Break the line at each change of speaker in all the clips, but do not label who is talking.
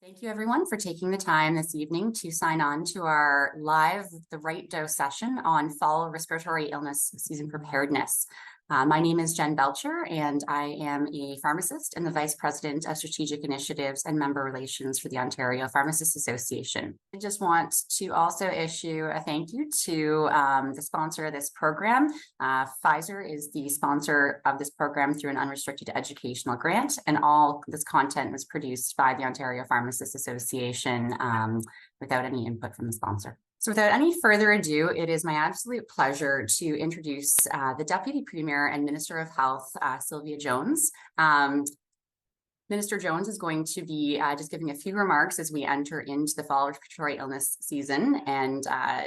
Thank you everyone for taking the time this evening to sign on to our live The Right Dose session on fall respiratory illness season preparedness. My name is Jen Belcher, and I am a pharmacist and the Vice President of Strategic Initiatives and Member Relations for the Ontario Pharmacists Association. I just want to also issue a thank you to the sponsor of this program. Pfizer is the sponsor of this program through an unrestricted educational grant, and all this content was produced by the Ontario Pharmacists Association without any input from the sponsor. So without any further ado, it is my absolute pleasure to introduce the Deputy Premier and Minister of Health, Sylvia Jones. Minister Jones is going to be just giving a few remarks as we enter into the fall respiratory illness season, and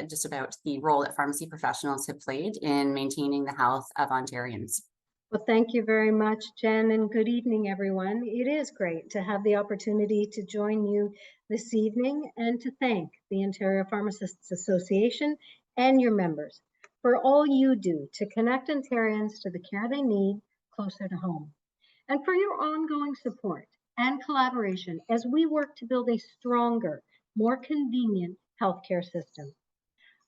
just about the role that pharmacy professionals have played in maintaining the health of Ontarians.
Well, thank you very much, Jen, and good evening, everyone. It is great to have the opportunity to join you this evening and to thank the Ontario Pharmacists Association and your members for all you do to connect Ontarians to the care they need closer to home, and for your ongoing support and collaboration as we work to build a stronger, more convenient healthcare system.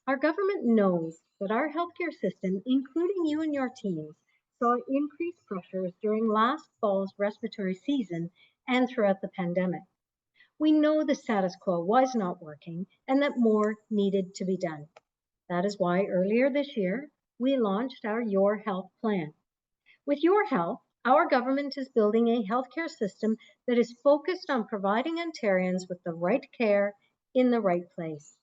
Our government knows that our healthcare system, including you and your teams, saw increased pressures during last fall's respiratory season and throughout the pandemic. We know the status quo was not working and that more needed to be done. That is why earlier this year, we launched our Your Health plan. With Your Health, our government is building a healthcare system that is focused on providing Ontarians with the right care in the right place.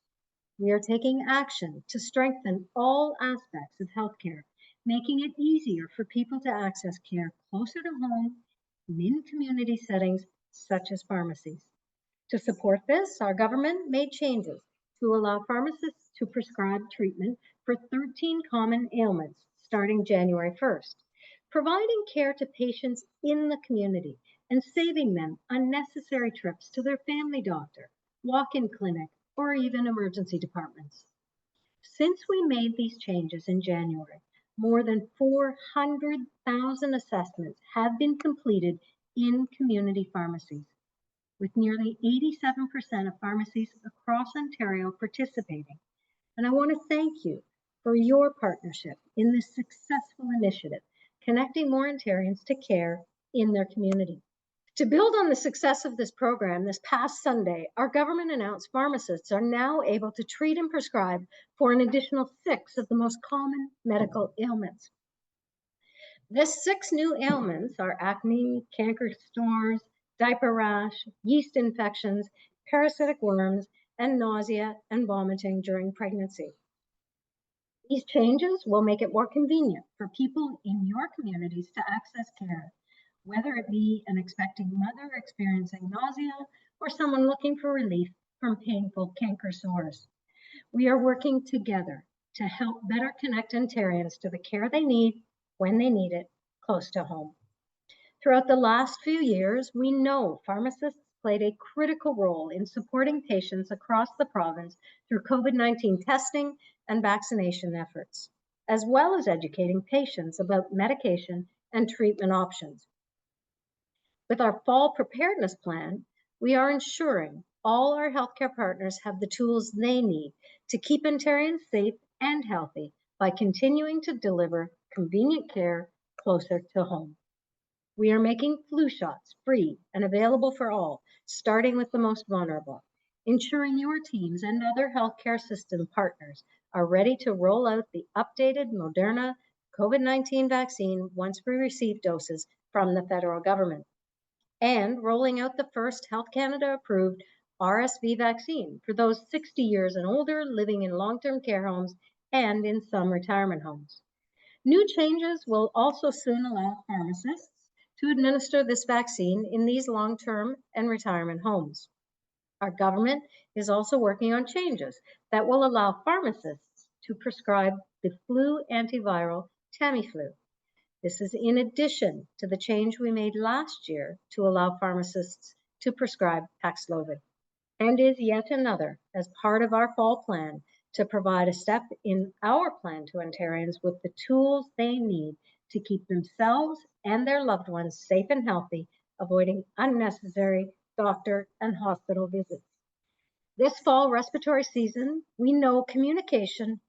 We are taking action to strengthen all aspects of healthcare, making it easier for people to access care closer to home in community settings such as pharmacies. To support this, our government made changes to allow pharmacists to prescribe treatment for 13 common ailments starting January 1st, providing care to patients in the community and saving them unnecessary trips to their family doctor, walk-in clinic, or even emergency departments. Since we made these changes in January, more than 400,000 assessments have been completed in community pharmacies, with nearly 87% of pharmacies across Ontario participating. And I want to thank you for your partnership in this successful initiative, connecting more Ontarians to care in their community. To build on the success of this program, this past Sunday, our government announced pharmacists are now able to treat and prescribe for an additional 6 of the most common medical ailments. The 6 new ailments are acne, canker sores, diaper rash, yeast infections, parasitic worms, and nausea and vomiting during pregnancy. These changes will make it more convenient for people in your communities to access care, whether it be an expecting mother experiencing nausea or someone looking for relief from painful canker sores. We are working together to help better connect Ontarians to the care they need when they need it close to home. Throughout the last few years, we know pharmacists played a critical role in supporting patients across the province through COVID-19 testing and vaccination efforts, as well as educating patients about medication and treatment options. With our fall preparedness plan, we are ensuring all our healthcare partners have the tools they need to keep Ontarians safe and healthy by continuing to deliver convenient care closer to home. We are making flu shots free and available for all, starting with the most vulnerable, ensuring your teams and other healthcare system partners are ready to roll out the updated Moderna COVID-19 vaccine once we receive doses from the federal government, and rolling out the first Health Canada approved RSV vaccine for those 60 years and older living in long-term care homes and in some retirement homes. New changes will also soon allow pharmacists to administer this vaccine in these long-term and retirement homes. Our government is also working on changes that will allow pharmacists to prescribe the flu antiviral Tamiflu. This is in addition to the change we made last year to allow pharmacists to prescribe Paxlovid, and is yet another as part of our fall plan to provide a step in our plan to Ontarians with the tools they need to keep themselves and their loved ones safe and healthy, avoiding unnecessary doctor, and hospital visits. This fall respiratory season, we know communication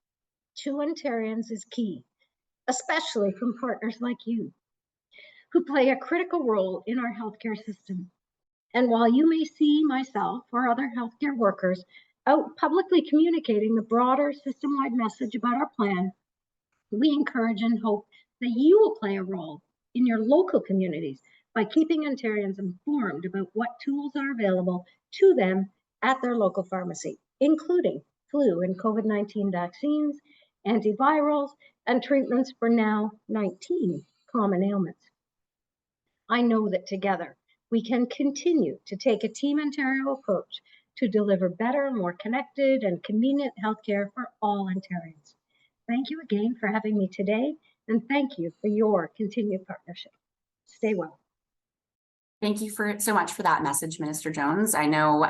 to Ontarians is key, especially from partners like you, who play a critical role in our healthcare system. And while you may see myself or other healthcare workers out publicly communicating the broader system-wide message about our plan, we encourage and hope that you will play a role in your local communities by keeping Ontarians informed about what tools are available to them at their local pharmacy, including flu and COVID-19 vaccines, antivirals, and treatments for now 19 common ailments. I know that together we can continue to take a Team Ontario approach to deliver better, more connected, and convenient healthcare for all Ontarians. Thank you again for having me today, and thank you for your continued partnership. Stay well.
Thank you so much for that message, Minister Jones. I know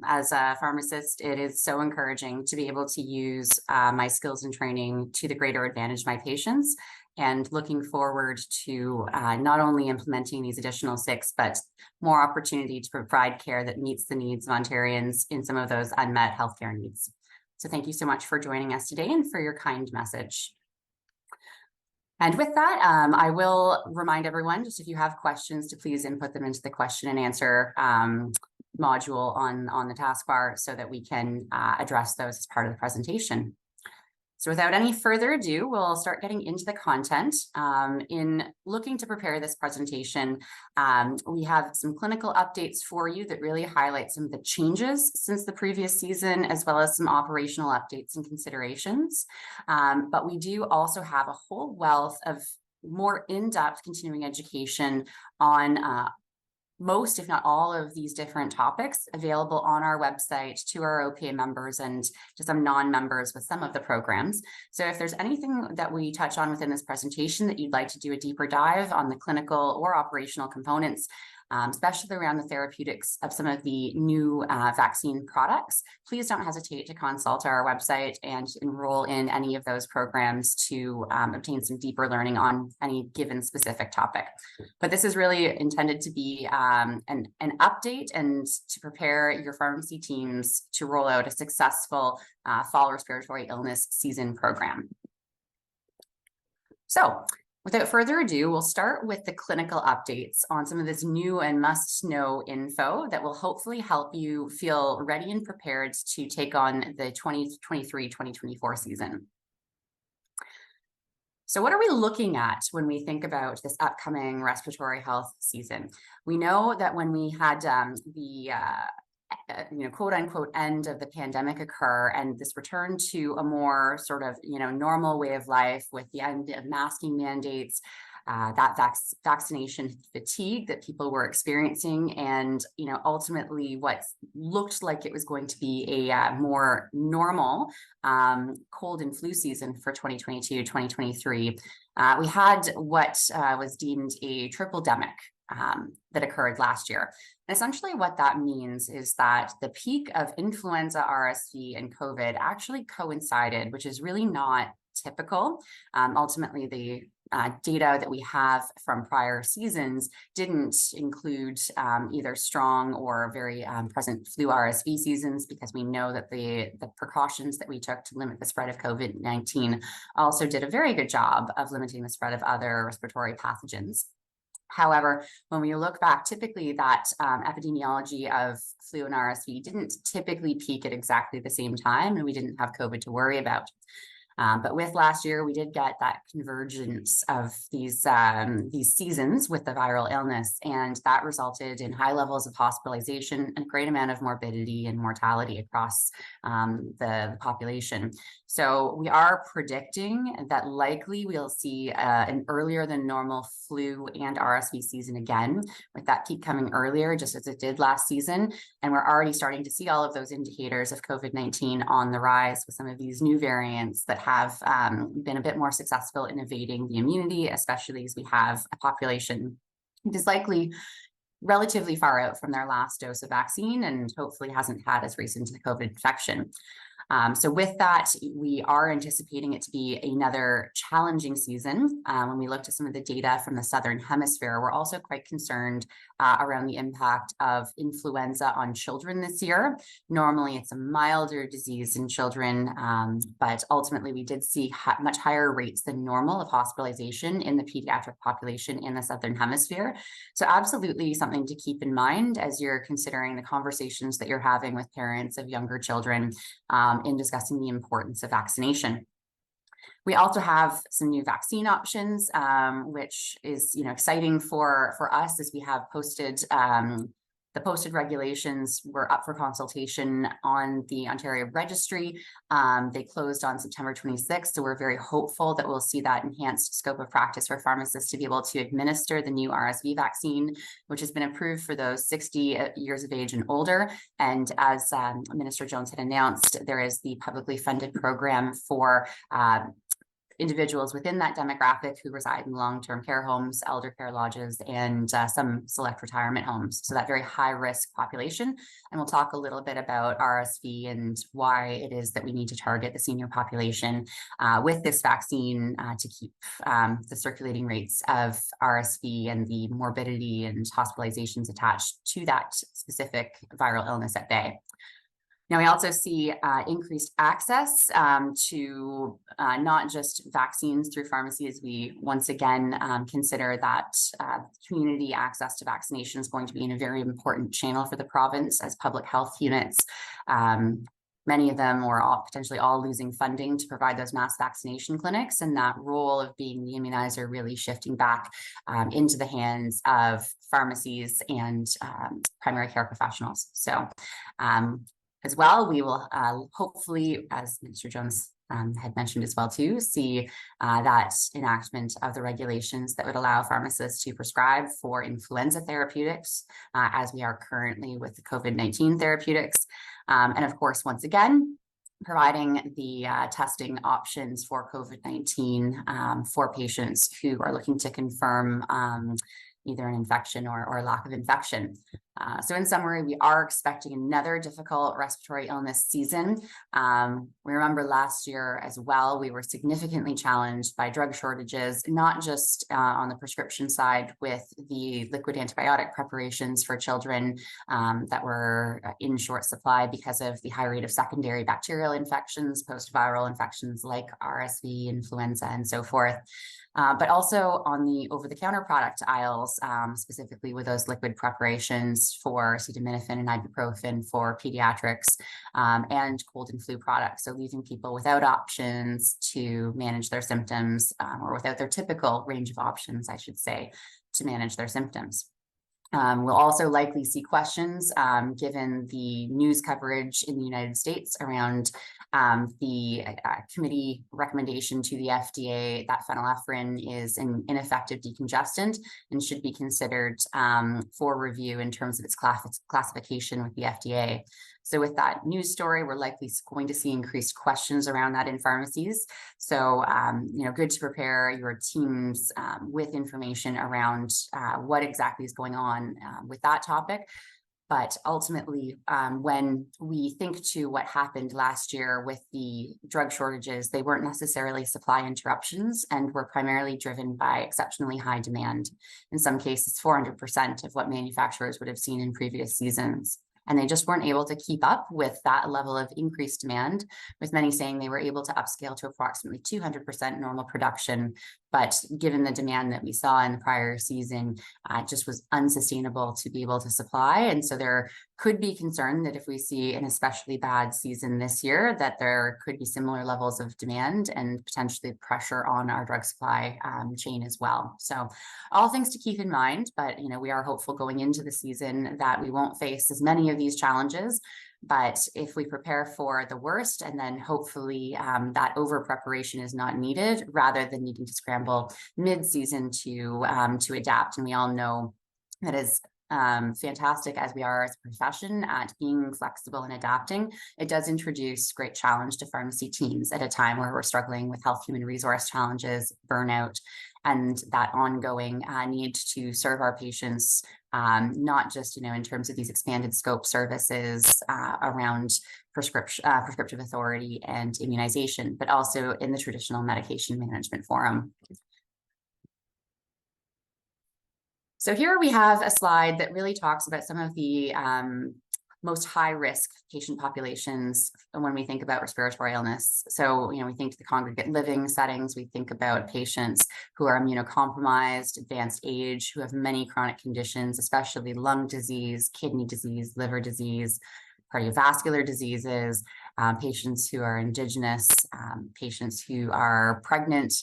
as a pharmacist, it is so encouraging to be able to use my skills and training to the greater advantage of my patients, and looking forward to not only implementing these additional 6, but more opportunity to provide care that meets the needs of Ontarians in some of those unmet healthcare needs. So thank you so much for joining us today and for your kind message. And with that, I will remind everyone, just if you have questions, to please input them into the question and answer module on the taskbar so that we can address those as part of the presentation. So without any further ado, we'll start getting into the content. In looking to prepare this presentation, we have some clinical updates for you that really highlight some of the changes since the previous season, as well as some operational updates and considerations. But we do also have a whole wealth of more in-depth continuing education on most, if not all, of these different topics available on our website to our OPA members and to some non-members with some of the programs. So if there's anything that we touch on within this presentation that you'd like to do a deeper dive on the clinical or operational components, especially around the therapeutics of some of the new vaccine products, please don't hesitate to consult our website and enroll in any of those programs to obtain some deeper learning on any given specific topic. But this is really intended to be an update and to prepare your pharmacy teams to roll out a successful fall respiratory illness season program. So, without further ado, we'll start with the clinical updates on some of this new and must-know info that will hopefully help you feel ready and prepared to take on the 2023-2024 season. So what are we looking at when we think about this upcoming respiratory health season? We know that when we had the quote unquote end of the pandemic occur and this return to a more sort of normal way of life with the end of masking mandates, that vaccination fatigue that people were experiencing, and ultimately what looked like it was going to be a more normal cold and flu season for 2022-2023, we had what was deemed a triple-demic that occurred last year. And essentially what that means is that the peak of influenza, RSV, and COVID actually coincided, which is really not typical. Ultimately, the data that we have from prior seasons didn't include either strong or very present flu RSV seasons, because we know that the precautions that we took to limit the spread of COVID-19 also did a very good job of limiting the spread of other respiratory pathogens. However, when we look back, typically that epidemiology of flu and RSV didn't typically peak at exactly the same time, and we didn't have COVID to worry about. But with last year, we did get that convergence of these seasons with the viral illness, and that resulted in high levels of hospitalization and a great amount of morbidity and mortality across the population. So we are predicting that likely we'll see an earlier than normal flu and RSV season again, with that peak coming earlier, just as it did last season. And we're already starting to see all of those indicators of COVID-19 on the rise with some of these new variants that have been a bit more successful in evading the immunity, especially as we have a population that is likely relatively far out from their last dose of vaccine and hopefully hasn't had as recent a COVID infection. So with that, we are anticipating it to be another challenging season. When we looked at some of the data from the Southern Hemisphere, we're also quite concerned around the impact of influenza on children this year. Normally, it's a milder disease in children, but ultimately we did see much higher rates than normal of hospitalization in the pediatric population in the Southern Hemisphere. So absolutely something to keep in mind as you're considering the conversations that you're having with parents of younger children in discussing the importance of vaccination. We also have some new vaccine options, which is exciting for us as we have posted the posted regulations were up for consultation on the Ontario Registry. They closed on September 26th, so we're very hopeful that we'll see that enhanced scope of practice for pharmacists to be able to administer the new RSV vaccine, which has been approved for those 60 years of age and older. And as Minister Jones had announced, there is the publicly funded program for individuals within that demographic who reside in long-term care homes, elder care lodges, and some select retirement homes. So that very high-risk population. And we'll talk a little bit about RSV and why it is that we need to target the senior population with this vaccine to keep the circulating rates of RSV and the morbidity and hospitalizations attached to that specific viral illness at bay. Now, we also see increased access to not just vaccines through pharmacies. We once again consider that community access to vaccination is going to be a very important channel for the province as public health units. Many of them or potentially all losing funding to provide those mass vaccination clinics, and that role of being the immunizer really shifting back into the hands of pharmacies and primary care professionals. So as well, we will hopefully, as Minister Jones had mentioned as well too, see that enactment of the regulations that would allow pharmacists to prescribe for influenza therapeutics as we are currently with the COVID-19 therapeutics. And of course, once again, providing the testing options for COVID-19 for patients who are looking to confirm either an infection or lack of infection. So in summary, we are expecting another difficult respiratory illness season. We remember last year as well, we were significantly challenged by drug shortages, not just on the prescription side with the liquid antibiotic preparations for children that were in short supply because of the high rate of secondary bacterial infections, post-viral infections like RSV, influenza, and so forth. But also on the over-the-counter product aisles, specifically with those liquid preparations for acetaminophen and ibuprofen for pediatrics and cold and flu products. So leaving people without options to manage their symptoms or without their typical range of options, I should say, to manage their symptoms. We'll also likely see questions given the news coverage in the United States around the committee recommendation to the FDA that phenylephrine is an ineffective decongestant and should be considered for review in terms of its classification with the FDA. So with that news story, we're likely going to see increased questions around that in pharmacies. So, good to prepare your teams with information around what exactly is going on with that topic. But ultimately, when we think to what happened last year with the drug shortages, they weren't necessarily supply interruptions and were primarily driven by exceptionally high demand. In some cases, 400% of what manufacturers would have seen in previous seasons. And they just weren't able to keep up with that level of increased demand, with many saying they were able to upscale to approximately 200% normal production. But given the demand that we saw in the prior season, it just was unsustainable to be able to supply. And so there could be concern that if we see an especially bad season this year, that there could be similar levels of demand and potentially pressure on our drug supply chain as well. So all things to keep in mind, but we are hopeful going into the season that we won't face as many of these challenges. But if we prepare for the worst and then hopefully that over preparation is not needed rather than needing to scramble mid-season to adapt. And we all know that as fantastic as we are as a profession at being flexible and adapting, it does introduce great challenge to pharmacy teams at a time where we're struggling with health human resource challenges, burnout, and that ongoing need to serve our patients, not just, in terms of these expanded scope services around prescriptive authority and immunization, but also in the traditional medication management forum. So here we have a slide that really talks about some of the most high-risk patient populations when we think about respiratory illness. So, we think to the congregate living settings, we think about patients who are immunocompromised, advanced age, who have many chronic conditions, especially lung disease, kidney disease, liver disease, cardiovascular diseases, patients who are Indigenous, patients who are pregnant,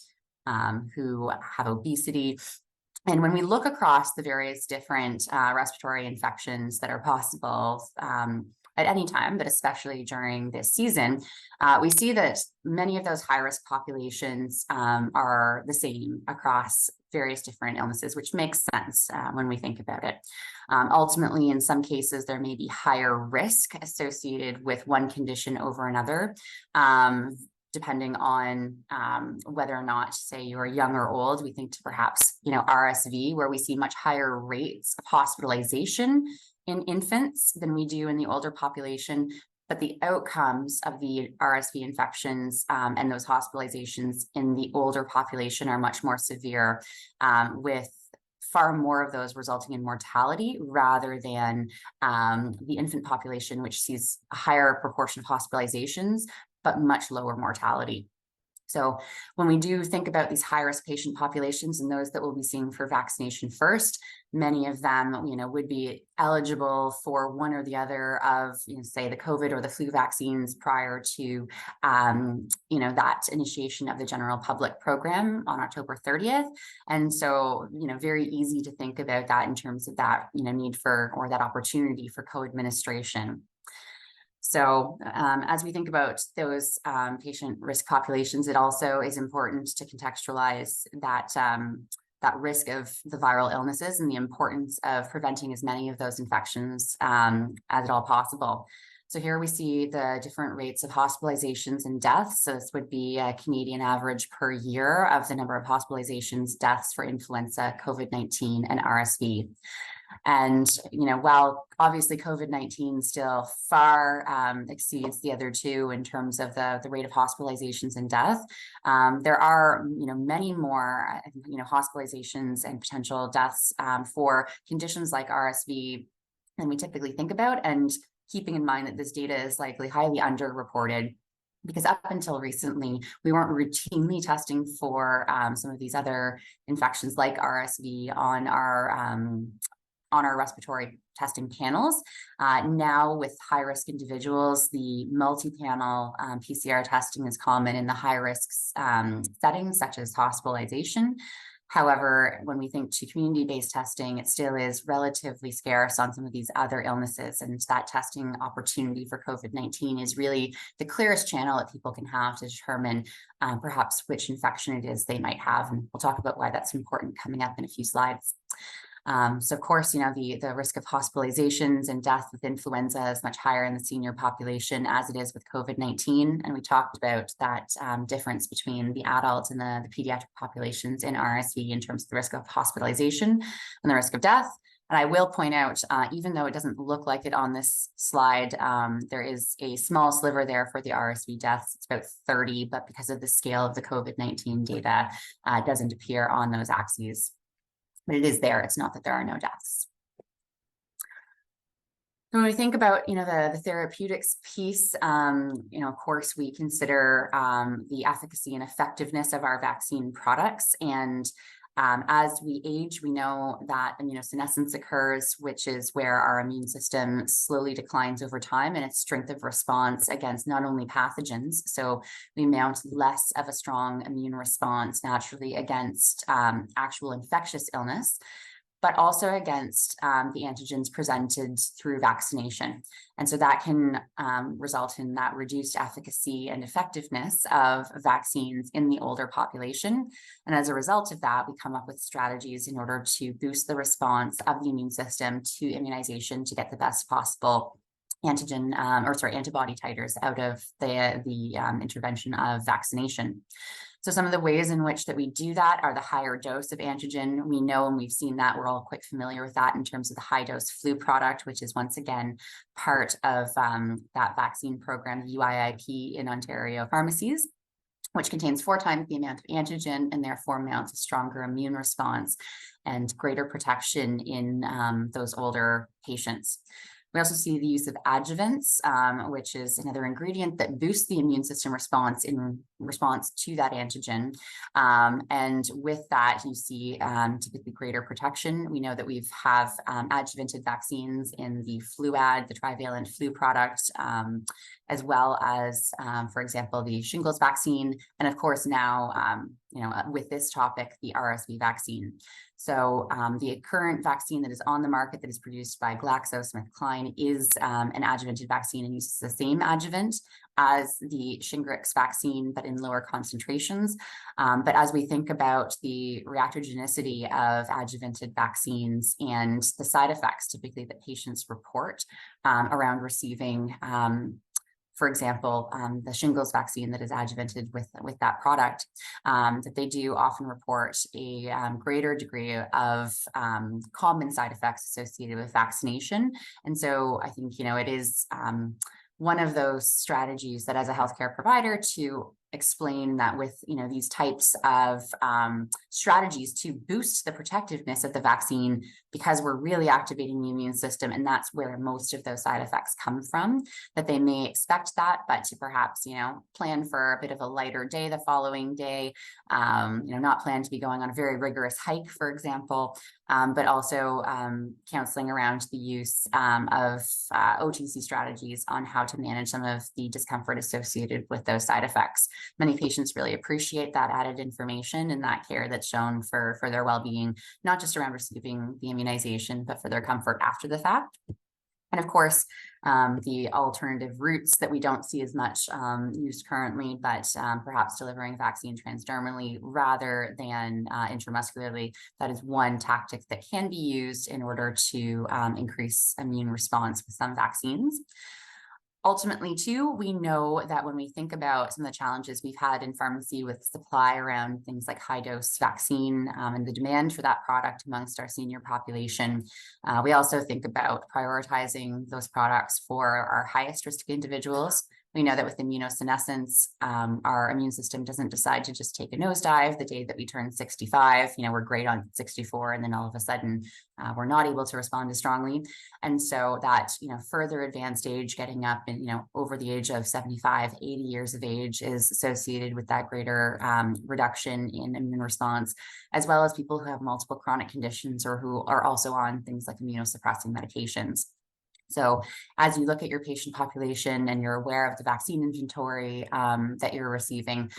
who have obesity. And when we look across the various different respiratory infections that are possible at any time, but especially during this season, we see that many of those high-risk populations are the same across various different illnesses, which makes sense when we think about it. Ultimately, in some cases, there may be higher risk associated with one condition over another, depending on whether or not, say, you're young or old. We think to perhaps, RSV, where we see much higher rates of hospitalization in infants than we do in the older population. But the outcomes of the RSV infections and those hospitalizations in the older population are much more severe, with far more of those resulting in mortality rather than the infant population, which sees a higher proportion of hospitalizations, but much lower mortality. So when we do think about these high-risk patient populations and those that we'll be seeing for vaccination first, many of them, would be eligible for one or the other of, say, the COVID or the flu vaccines prior to, that initiation of the general public program on October 30th. And so, very easy to think about that in terms of that, need for, or that opportunity for co-administration. So as we think about those patient risk populations, it also is important to contextualize that that risk of the viral illnesses and the importance of preventing as many of those infections as at all possible. So here we see the different rates of hospitalizations and deaths. So this would be a Canadian average per year of the number of hospitalizations, deaths for influenza, COVID-19, and RSV. And, while obviously COVID-19 still far exceeds the other two in terms of the rate of hospitalizations and death, there are, many more, hospitalizations and potential deaths for conditions like RSV than we typically think about. And keeping in mind that this data is likely highly underreported, because up until recently, we weren't routinely testing for some of these other infections like RSV on our respiratory testing panels. Now with high-risk individuals, the multi-panel PCR testing is common in the high-risk settings, such as hospitalization. However, when we think to community-based testing, it still is relatively scarce on some of these other illnesses. And that testing opportunity for COVID-19 is really the clearest channel that people can have to determine perhaps which infection it is they might have. And we'll talk about why that's important coming up in a few slides. So of course, the risk of hospitalizations and death with influenza is much higher in the senior population as it is with COVID-19. And we talked about that difference between the adult and the pediatric populations in RSV in terms of the risk of hospitalization and the risk of death. And I will point out, even though it doesn't look like it on this slide, there is a small sliver there for the RSV deaths. It's about 30, but because of the scale of the COVID-19 data, it doesn't appear on those axes. But it is there. It's not that there are no deaths. When we think about, the therapeutics piece, of course, we consider the efficacy and effectiveness of our vaccine products. And as we age, we know that immunosenescence occurs, which is where our immune system slowly declines over time and its strength of response against not only pathogens. So we mount less of a strong immune response naturally against actual infectious illness. but also against the antigens presented through vaccination. And so that can result in that reduced efficacy and effectiveness of vaccines in the older population. And as a result of that, we come up with strategies in order to boost the response of the immune system to immunization to get the best possible antibody titers out of the intervention of vaccination. So some of the ways in which that we do that are the higher dose of antigen. We know, and we've seen that, we're all quite familiar with that in terms of the high dose flu product, which is once again part of that vaccine program, UIIP in Ontario pharmacies, which contains 4 times the amount of antigen and therefore mounts a stronger immune response and greater protection in those older patients. We also see the use of adjuvants, which is another ingredient that boosts the immune system response in response to that antigen. And with that, you see typically greater protection. We know that we have adjuvanted vaccines in the Fluad, the trivalent flu product, as well as, for example, the shingles vaccine. And of course, now, with this topic, the RSV vaccine. So the current vaccine that is on the market that is produced by GlaxoSmithKline is an adjuvanted vaccine and uses the same adjuvant as the Shingrix vaccine, but in lower concentrations. But as we think about the reactogenicity of adjuvanted vaccines and the side effects typically that patients report around receiving for example, the shingles vaccine that is adjuvanted with that product, that they do often report a greater degree of common side effects associated with vaccination. And so I think, it is one of those strategies that as a healthcare provider to explain that with these types of strategies to boost the protectiveness of the vaccine, because we're really activating the immune system, and that's where most of those side effects come from, that they may expect that, but to perhaps plan for a bit of a lighter day the following day, not plan to be going on a very rigorous hike, for example, but also counseling around the use of OTC strategies on how to manage some of the discomfort associated with those side effects. Many patients really appreciate that added information and that care that's shown for their well-being, not just around receiving the immunization, but for their comfort after the fact. And of course, the alternative routes that we don't see as much used currently, but perhaps delivering vaccine transdermally rather than intramuscularly, that is one tactic that can be used in order to increase immune response with some vaccines. Ultimately, too, we know that when we think about some of the challenges we've had in pharmacy with supply around things like high-dose vaccine and the demand for that product amongst our senior population, we also think about prioritizing those products for our highest risk individuals. We know that with immunosenescence, our immune system doesn't decide to just take a nosedive the day that we turn 65. We're great on 64, and then all of a sudden we're not able to respond as strongly. And so that, further advanced age, getting up and, over the age of 75, 80 years of age is associated with that greater reduction in immune response, as well as people who have multiple chronic conditions or who are also on things like immunosuppressing medications. So as you look at your patient population and you're aware of the vaccine inventory that you're receiving,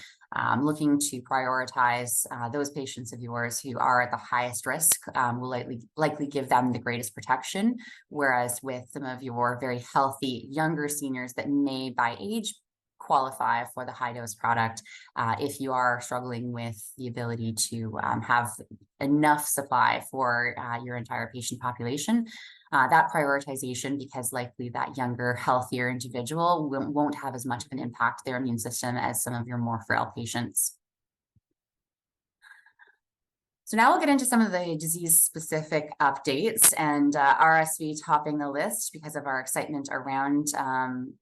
looking to prioritize those patients of yours who are at the highest risk will likely give them the greatest protection. Whereas with some of your very healthy younger seniors that may by age qualify for the high dose product, if you are struggling with the ability to have enough supply for your entire patient population, that prioritization, because likely that younger, healthier individual won't have as much of an impact to their immune system as some of your more frail patients. So now we'll get into some of the disease-specific updates, and RSV topping the list because of our excitement around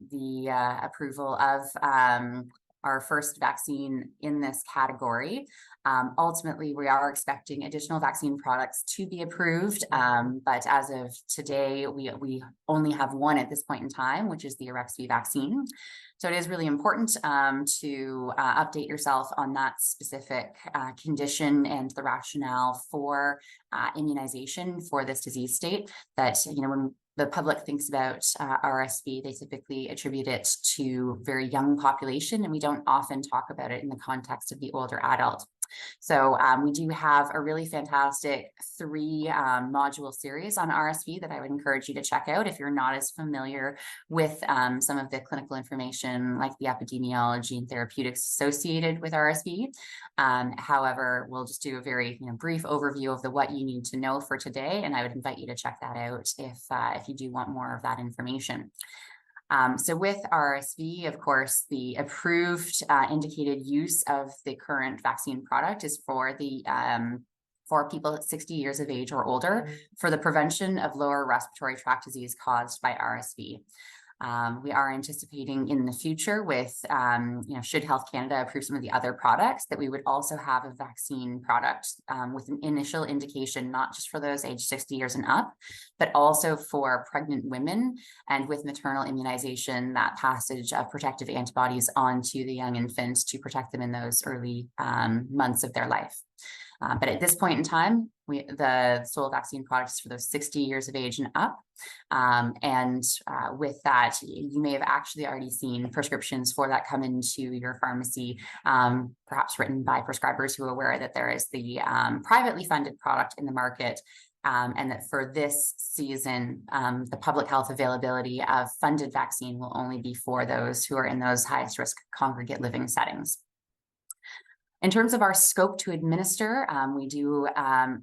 the approval of our first vaccine in this category. Ultimately, we are expecting additional vaccine products to be approved, but as of today, we only have one at this point in time, which is the RSV vaccine. So it is really important to update yourself on that specific condition and the rationale for immunization for this disease state. That, when the public thinks about RSV, they typically attribute it to very young population, and we don't often talk about it in the context of the older adult. So we do have a really fantastic 3 module series on RSV that I would encourage you to check out if you're not as familiar with some of the clinical information like the epidemiology and therapeutics associated with RSV. However, we'll just do a very brief overview of what you need to know for today, and I would invite you to check that out if you do want more of that information. So with RSV, of course, the approved indicated use of the current vaccine product is for people 60 years of age or older for the prevention of lower respiratory tract disease caused by RSV. We are anticipating in the future with, should Health Canada approve some of the other products, that we would also have a vaccine product with an initial indication, not just for those aged 60 years and up, but also for pregnant women, and with maternal immunization, that passage of protective antibodies onto the young infants to protect them in those early months of their life. But at this point in time, the sole vaccine product is for those 60 years of age and up. With that, you may have actually already seen prescriptions for that come into your pharmacy, perhaps written by prescribers who are aware that there is the privately funded product in the market. And that for this season, the public health availability of funded vaccine will only be for those who are in those highest risk congregate living settings. In terms of our scope to administer, we do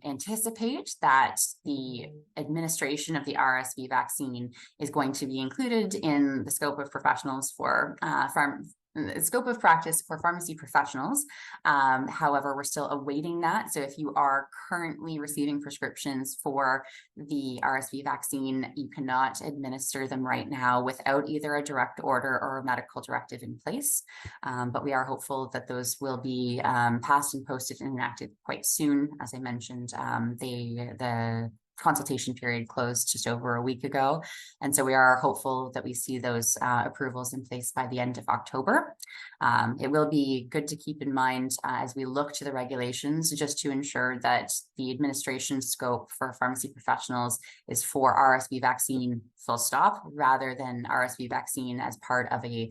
anticipate that the administration of the RSV vaccine is going to be included in the scope of professionals for scope of practice for pharmacy professionals. However, we're still awaiting that. So if you are currently receiving prescriptions for the RSV vaccine, you cannot administer them right now without either a direct order or a medical directive in place. But we are hopeful that those will be passed and posted and enacted quite soon. As I mentioned, the consultation period closed just over a week ago. And so we are hopeful that we see those approvals in place by the end of October. It will be good to keep in mind as we look to the regulations, just to ensure that the administration scope for pharmacy professionals is for RSV vaccine full stop, rather than RSV vaccine as part of a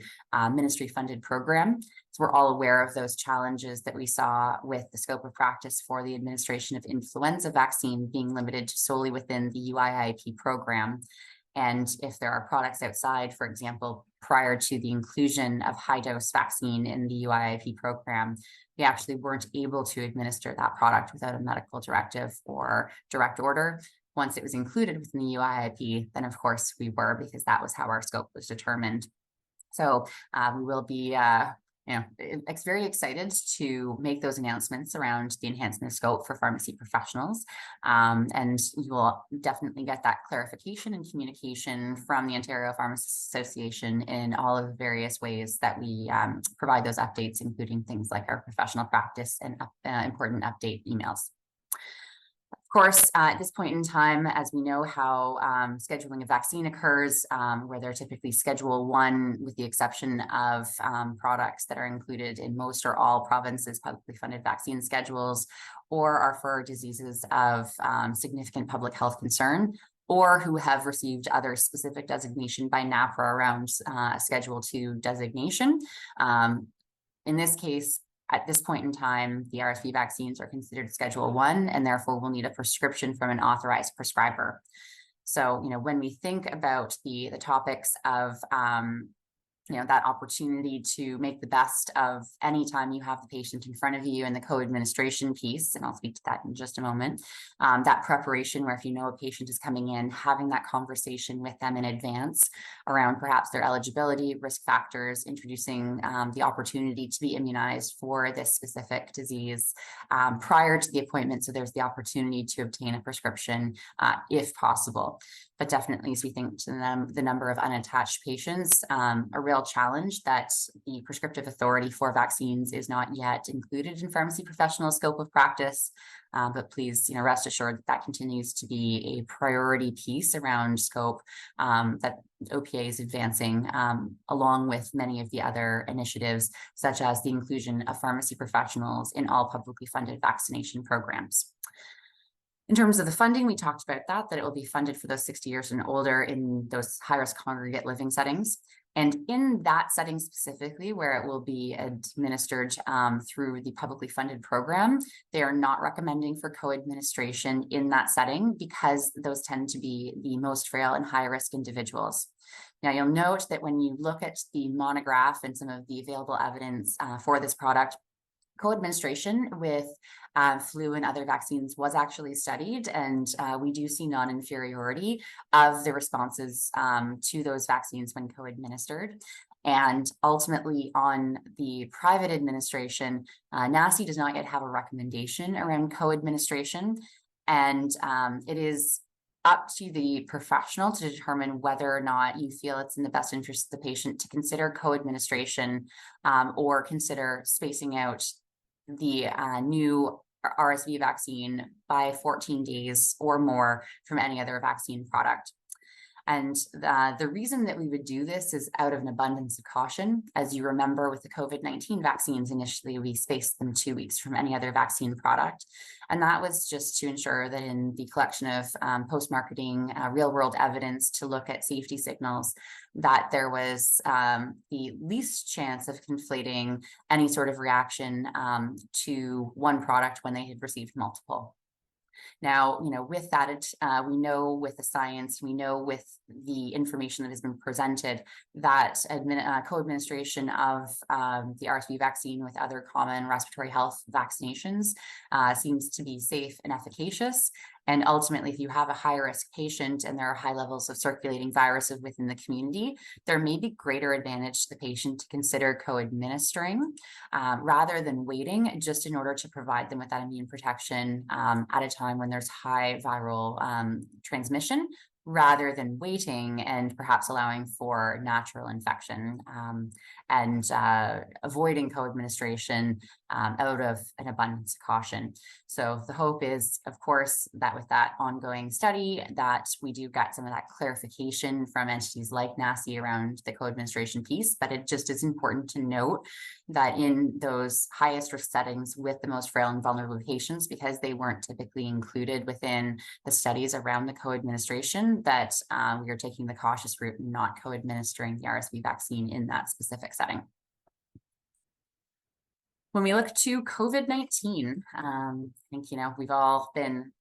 ministry funded program. So we're all aware of those challenges that we saw with the scope of practice for the administration of influenza vaccine being limited to solely within the UIIP program. And if there are products outside, for example, prior to the inclusion of high dose vaccine in the UIIP program, we actually weren't able to administer that product without a medical directive or direct order. Once it was included within the UIIP, then of course we were, because that was how our scope was determined. So we will be it's very excited to make those announcements around the enhancement of scope for pharmacy professionals. And you will definitely get that clarification and communication from the Ontario Pharmacists Association in all of the various ways that we provide those updates, including things like our professional practice and important update emails. Of course, at this point in time, as we know how scheduling a vaccine occurs, where they're typically Schedule 1, with the exception of products that are included in most or all provinces' publicly funded vaccine schedules, or are for diseases of significant public health concern, or who have received other specific designation by NAPRA around Schedule 2 designation. In this case, at this point in time, the RSV vaccines are considered Schedule 1, and therefore will need a prescription from an authorized prescriber. So, when we think about the topics of that opportunity to make the best of any time you have the patient in front of you, and the co-administration piece, and I'll speak to that in just a moment, that preparation where if you know a patient is coming in, having that conversation with them in advance around perhaps their eligibility, risk factors, introducing the opportunity to be immunized for this specific disease prior to the appointment. So there's the opportunity to obtain a prescription if possible. But definitely, as we think to the number of unattached patients, a real challenge that the prescriptive authority for vaccines is not yet included in pharmacy professional scope of practice. But please, rest assured that continues to be a priority piece around scope that OPA is advancing, along with many of the other initiatives, such as the inclusion of pharmacy professionals in all publicly funded vaccination programs. In terms of the funding, we talked about that it will be funded for those 60 years and older in those high-risk congregate living settings. And in that setting specifically, where it will be administered through the publicly funded program, they are not recommending for co-administration in that setting because those tend to be the most frail and high-risk individuals. Now, you'll note that when you look at the monograph and some of the available evidence for this product, co-administration with flu and other vaccines was actually studied, and we do see non-inferiority of the responses to those vaccines when co-administered. And ultimately, on the private administration, NACI does not yet have a recommendation around co-administration, and it is up to the professional to determine whether or not you feel it's in the best interest of the patient to consider co-administration or consider spacing out the new RSV vaccine by 14 days or more from any other vaccine product. And the reason that we would do this is out of an abundance of caution. As you remember, with the COVID-19 vaccines, initially we spaced them 2 weeks from any other vaccine product. And that was just to ensure that in the collection of post-marketing real-world evidence to look at safety signals, that there was the least chance of conflating any sort of reaction to one product when they had received multiple. Now, with that, we know with the science, we know with the information that has been presented that co-administration of the RSV vaccine with other common respiratory health vaccinations seems to be safe and efficacious. And ultimately, if you have a high-risk patient and there are high levels of circulating viruses within the community, there may be greater advantage to the patient to consider co-administering rather than waiting, just in order to provide them with that immune protection at a time when there's high viral transmission, rather than waiting and perhaps allowing for natural infection and avoiding co-administration out of an abundance of caution. So the hope is, of course, that with that ongoing study, that we do get some of that clarification from entities like NACI around the co-administration piece, but it just is important to note that in those highest risk settings with the most frail and vulnerable patients, because they weren't typically included within the studies around the co-administration, that we are taking the cautious route and not co-administering the RSV vaccine in that specific setting. When we look to COVID-19, I think, we've all been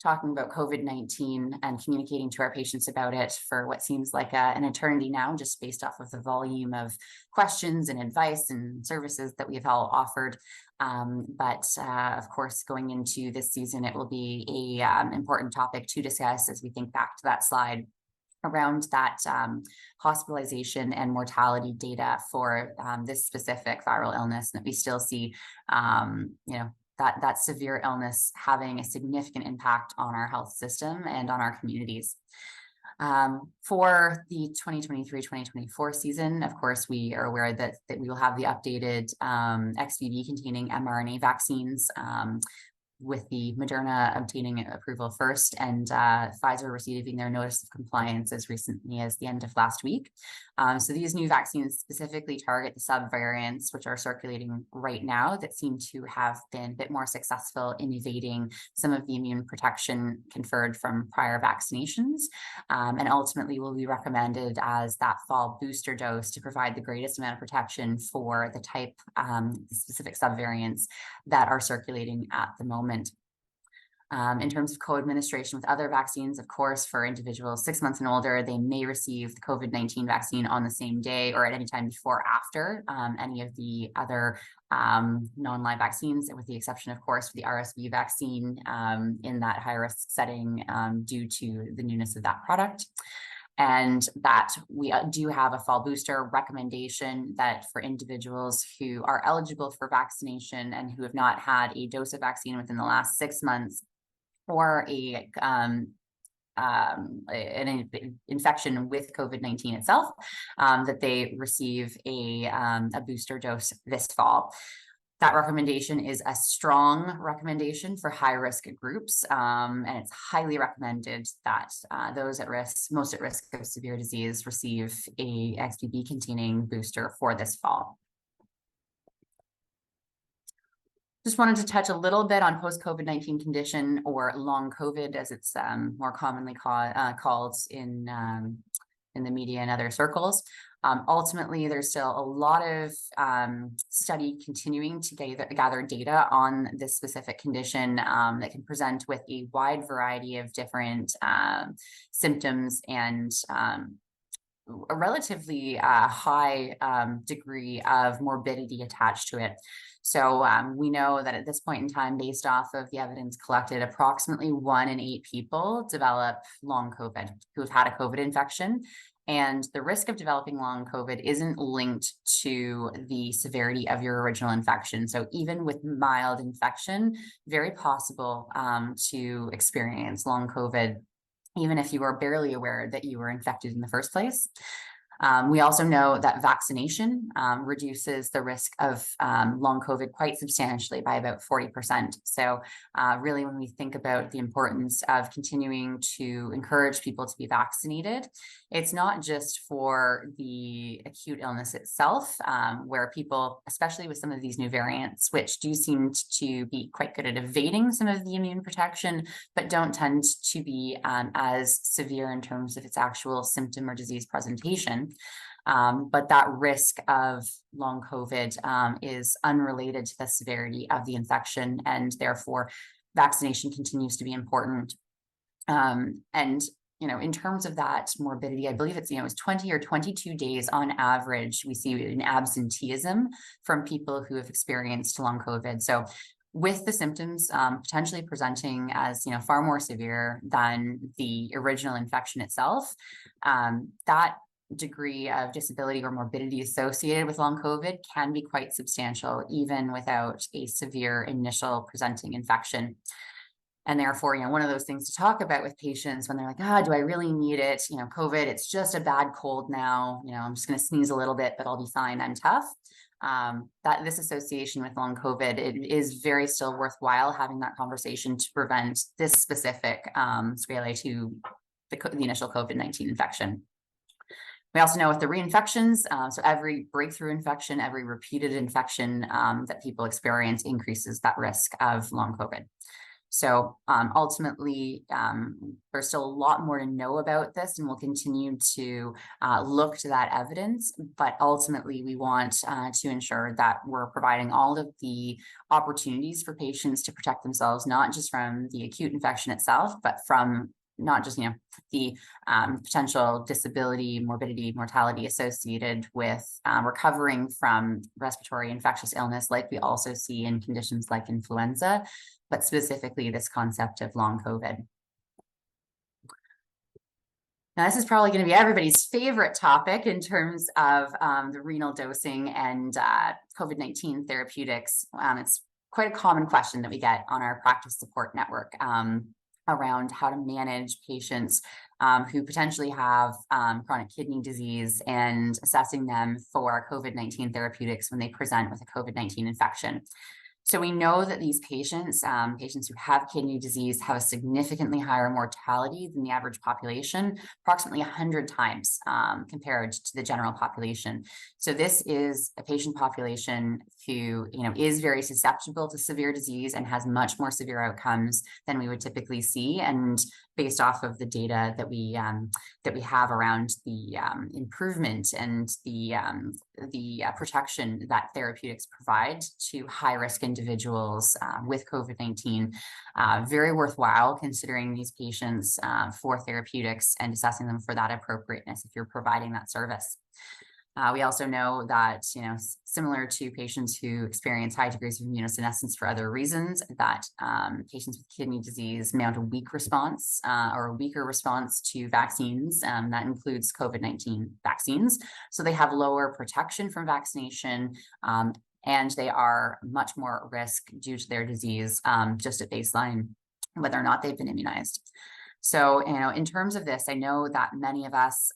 talking about COVID-19 and communicating to our patients about it for what seems like an eternity now, just based off of the volume of questions and advice and services that we've all offered. But of course, going into this season, it will be a important topic to discuss as we think back to that slide around that hospitalization and mortality data for this specific viral illness, that we still see, that severe illness having a significant impact on our health system and on our communities. For the 2023-2024 season, of course, we are aware that we will have the updated XBB-containing mRNA vaccines, with the Moderna obtaining approval first and Pfizer receiving their notice of compliance as recently as the end of last week. So these new vaccines specifically target the subvariants which are circulating right now that seem to have been a bit more successful in evading some of the immune protection conferred from prior vaccinations, and ultimately will be recommended as that fall booster dose to provide the greatest amount of protection for the type, specific subvariants that are circulating at the moment. In terms of co-administration with other vaccines, of course, for individuals 6 months and older, they may receive the COVID-19 vaccine on the same day or at any time before or after any of the other non-live vaccines, with the exception, of course, for the RSV vaccine in that high-risk setting due to the newness of that product. And that we do have a fall booster recommendation that for individuals who are eligible for vaccination and who have not had a dose of vaccine within the last 6 months or an infection with COVID-19 itself, that they receive a booster dose this fall. That recommendation is a strong recommendation for high-risk groups, and it's highly recommended that those at risk, most at risk of severe disease, receive a XBB-containing booster for this fall. Just wanted to touch a little bit on post-COVID-19 condition, or long COVID, as it's more commonly called in the media and other circles. Ultimately, there's still a lot of study continuing to gather data on this specific condition that can present with a wide variety of different symptoms and a relatively high degree of morbidity attached to it. So we know that at this point in time, based off of the evidence collected, approximately 1 in 8 people develop long COVID who have had a COVID infection. And the risk of developing long COVID isn't linked to the severity of your original infection. So even with mild infection, very possible to experience long COVID, even if you are barely aware that you were infected in the first place. We also know that vaccination reduces the risk of long COVID quite substantially by about 40%. So really, when we think about the importance of continuing to encourage people to be vaccinated, it's not just for the acute illness itself, where people, especially with some of these new variants, which do seem to be quite good at evading some of the immune protection, but don't tend to be as severe in terms of its actual symptom or disease presentation. But that risk of long COVID is unrelated to the severity of the infection, and therefore vaccination continues to be important. And in terms of that morbidity, I believe it's 20 or 22 days on average we see an absenteeism from people who have experienced long COVID. So with the symptoms potentially presenting as far more severe than the original infection itself, that degree of disability or morbidity associated with long COVID can be quite substantial, even without a severe initial presenting infection. And therefore, one of those things to talk about with patients when they're like, do I really need it? COVID, it's just a bad cold now. I'm just going to sneeze a little bit, but I'll be fine. I'm tough. That this association with long COVID, it is very still worthwhile having that conversation to prevent this specific sequelae to the initial COVID-19 infection. We also know with the reinfections, so every breakthrough infection, every repeated infection that people experience increases that risk of long COVID. So ultimately, there's still a lot more to know about this, and we'll continue to look to that evidence. But ultimately, we want to ensure that we're providing all of the opportunities for patients to protect themselves, not just from the acute infection itself, but from not just the potential disability, morbidity, mortality associated with recovering from respiratory infectious illness, like we also see in conditions like influenza, but specifically this concept of long COVID. Now, this is probably going to be everybody's favorite topic in terms of the renal dosing and COVID-19 therapeutics. It's quite a common question that we get on our practice support network around how to manage patients who potentially have chronic kidney disease and assessing them for COVID-19 therapeutics when they present with a COVID-19 infection. So we know that these patients who have kidney disease have a significantly higher mortality than the average population, approximately 100 times compared to the general population. So this is a patient population who is very susceptible to severe disease and has much more severe outcomes than we would typically see. And based off of the data that we have around the improvement and the protection that therapeutics provide to high-risk individuals with COVID-19, very worthwhile considering these patients for therapeutics and assessing them for that appropriateness if you're providing that service. We also know that, similar to patients who experience high degrees of immunosenescence for other reasons, that patients with kidney disease mount a weak response or a weaker response to vaccines. That includes COVID-19 vaccines. So they have lower protection from vaccination, and they are much more at risk due to their disease just at baseline, whether or not they've been immunized. So, in terms of this, I know that many of us,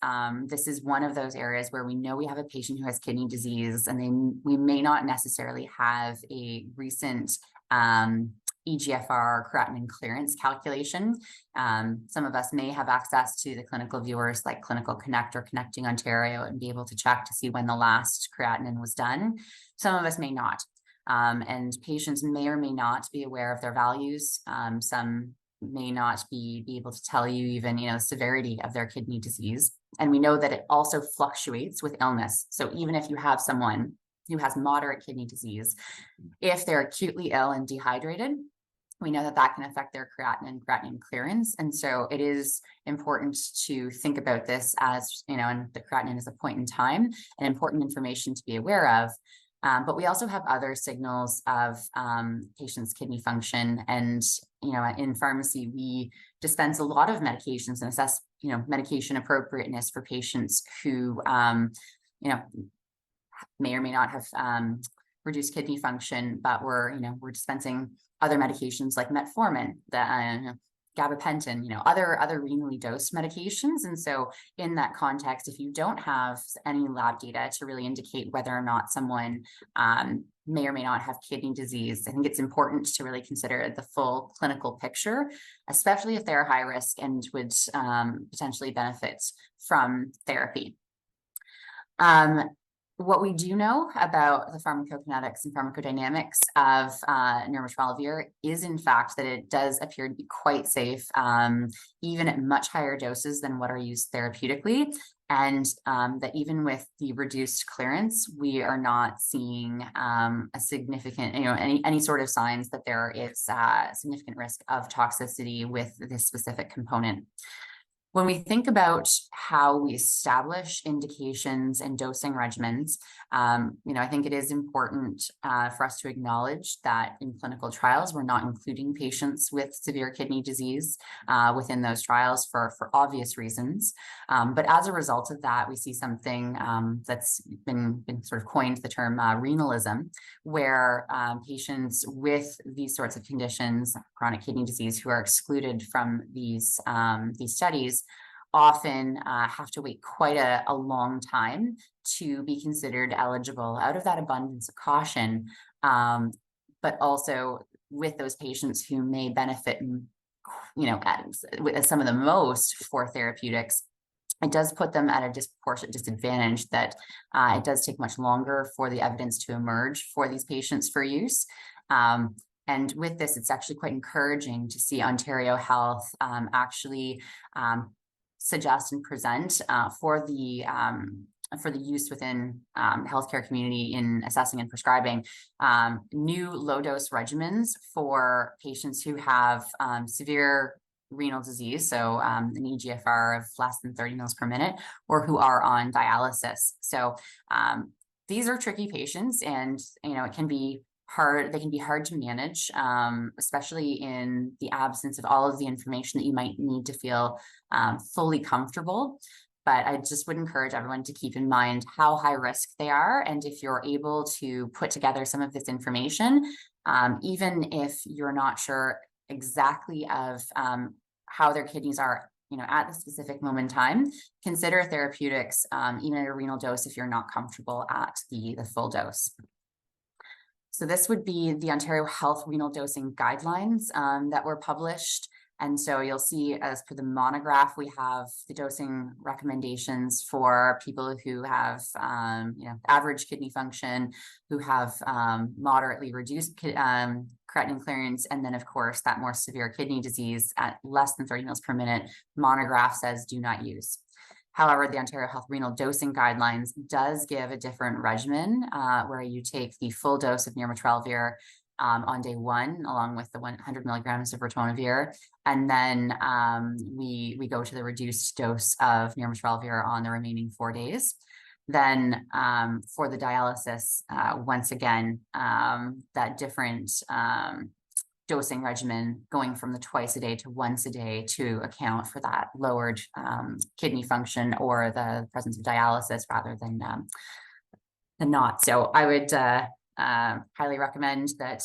this is one of those areas where we know we have a patient who has kidney disease, and we may not necessarily have a recent EGFR creatinine clearance calculation. Some of us may have access to the clinical viewers like Clinical Connect or Connecting Ontario and be able to check to see when the last creatinine was done. Some of us may not. And patients may or may not be aware of their values. Some may not be able to tell you even, the severity of their kidney disease. And we know that it also fluctuates with illness. So even if you have someone who has moderate kidney disease, if they're acutely ill and dehydrated, we know that that can affect their creatinine clearance. And so it is important to think about this as, and the creatinine is a point in time and important information to be aware of. But we also have other signals of patients' kidney function. And, in pharmacy, we dispense a lot of medications and assess, medication appropriateness for patients who, may or may not have reduced kidney function, but we're dispensing other medications like metformin, the gabapentin, other renally dosed medications. And so in that context, if you don't have any lab data to really indicate whether or not someone may or may not have kidney disease, I think it's important to really consider the full clinical picture, especially if they're high risk and would potentially benefit from therapy. What we do know about the pharmacokinetics and pharmacodynamics of nirmatrelvir is, in fact, that it does appear to be quite safe, even at much higher doses than what are used therapeutically. And that even with the reduced clearance, we are not seeing a significant, any sort of signs that there is significant risk of toxicity with this specific component. When we think about how we establish indications and dosing regimens, I think it is important for us to acknowledge that in clinical trials, we're not including patients with severe kidney disease within those trials for obvious reasons. But as a result of that, we see something that's been sort of coined the term renalism, where patients with these sorts of conditions, chronic kidney disease, who are excluded from these studies, often have to wait quite a long time to be considered eligible out of that abundance of caution. But also with those patients who may benefit, some of the most for therapeutics, it does put them at a disproportionate disadvantage that it does take much longer for the evidence to emerge for these patients for use. And with this, it's actually quite encouraging to see Ontario Health actually suggest and present for the use within healthcare community in assessing and prescribing new low-dose regimens for patients who have severe renal disease, so an eGFR of less than 30 mils per minute, or who are on dialysis. So these are tricky patients, and it can be hard. They can be hard to manage, especially in the absence of all of the information that you might need to feel fully comfortable. But I just would encourage everyone to keep in mind how high risk they are. And if you're able to put together some of this information, even if you're not sure exactly of how their kidneys are, at the specific moment in time, consider therapeutics, even at a renal dose, if you're not comfortable at the full dose. So this would be the Ontario Health Renal Dosing Guidelines that were published. And so you'll see, as per the monograph, we have the dosing recommendations for people who have, average kidney function, who have moderately reduced creatinine clearance, and then, of course, that more severe kidney disease at less than 30 mils per minute. Monograph says do not use. However, the Ontario Health Renal Dosing Guidelines does give a different regimen where you take the full dose of nirmatrelvir on day 1, along with the 100 milligrams of ritonavir, and then we go to the reduced dose of nirmatrelvir on the remaining 4 days. Then for the dialysis, once again, that different dosing regimen, going from the twice a day to once a day to account for that lowered kidney function or the presence of dialysis rather than not. So I would highly recommend that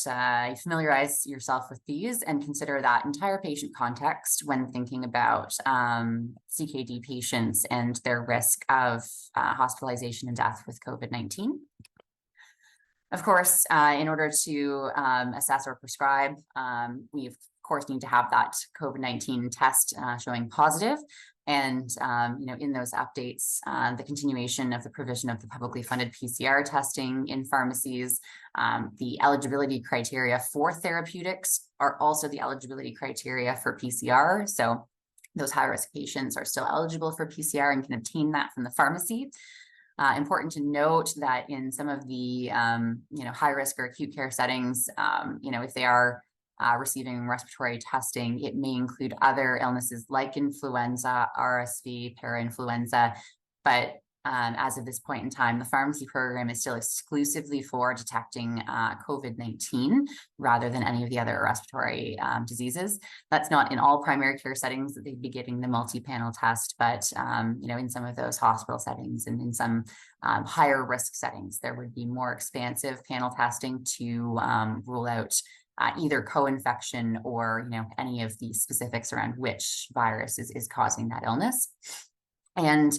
you familiarize yourself with these and consider that entire patient context when thinking about CKD patients and their risk of hospitalization and death with COVID-19. Of course, in order to assess or prescribe, we of course, need to have that COVID-19 test showing positive. And, in those updates, the continuation of the provision of the publicly funded PCR testing in pharmacies, the eligibility criteria for therapeutics are also the eligibility criteria for PCR. So those high-risk patients are still eligible for PCR and can obtain that from the pharmacy. Important to note that in some of the, high-risk or acute care settings, if they are receiving respiratory testing, it may include other illnesses like influenza, RSV, parainfluenza, but as of this point in time, the pharmacy program is still exclusively for detecting COVID-19 rather than any of the other respiratory diseases. That's not in all primary care settings that they'd be getting the multi-panel test, but in some of those hospital settings and in some higher risk settings, there would be more expansive panel testing to rule out either co-infection or any of the specifics around which virus is causing that illness. And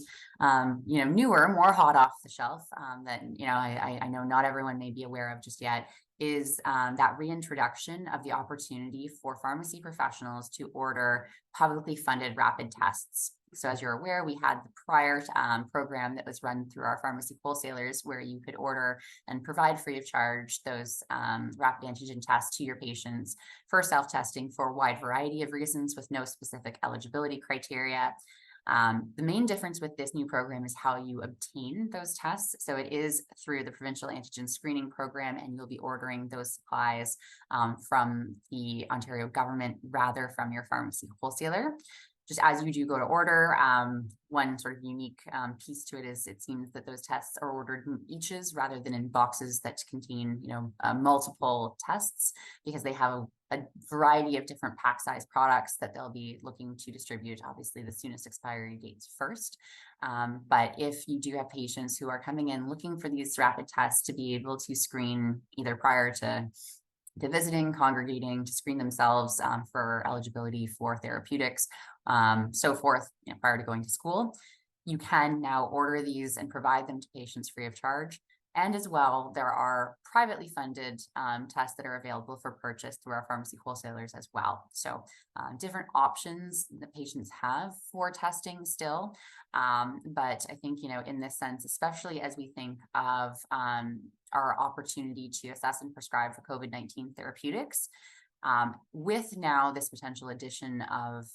newer, more hot off the shelf that I know not everyone may be aware of just yet is that reintroduction of the opportunity for pharmacy professionals to order publicly funded rapid tests. So as you're aware, we had the prior program that was run through our pharmacy wholesalers where you could order and provide free of charge those rapid antigen tests to your patients for self-testing for a wide variety of reasons with no specific eligibility criteria. The main difference with this new program is how you obtain those tests. So it is through the provincial antigen screening program, and you'll be ordering those supplies from the Ontario government rather from your pharmacy wholesaler. Just as you do go to order, one sort of unique piece to it is it seems that those tests are ordered in eaches rather than in boxes that contain, multiple tests, because they have a variety of different pack size products that they'll be looking to distribute, obviously the soonest expiry dates first. But if you do have patients who are coming in looking for these rapid tests to be able to screen either prior to visiting, congregating, to screen themselves for eligibility for therapeutics, so forth, prior to going to school, you can now order these and provide them to patients free of charge. And as well, there are privately funded tests that are available for purchase through our pharmacy wholesalers as well. So different options that patients have for testing still. But I think, in this sense, especially as we think of our opportunity to assess and prescribe for COVID-19 therapeutics, with now this potential addition of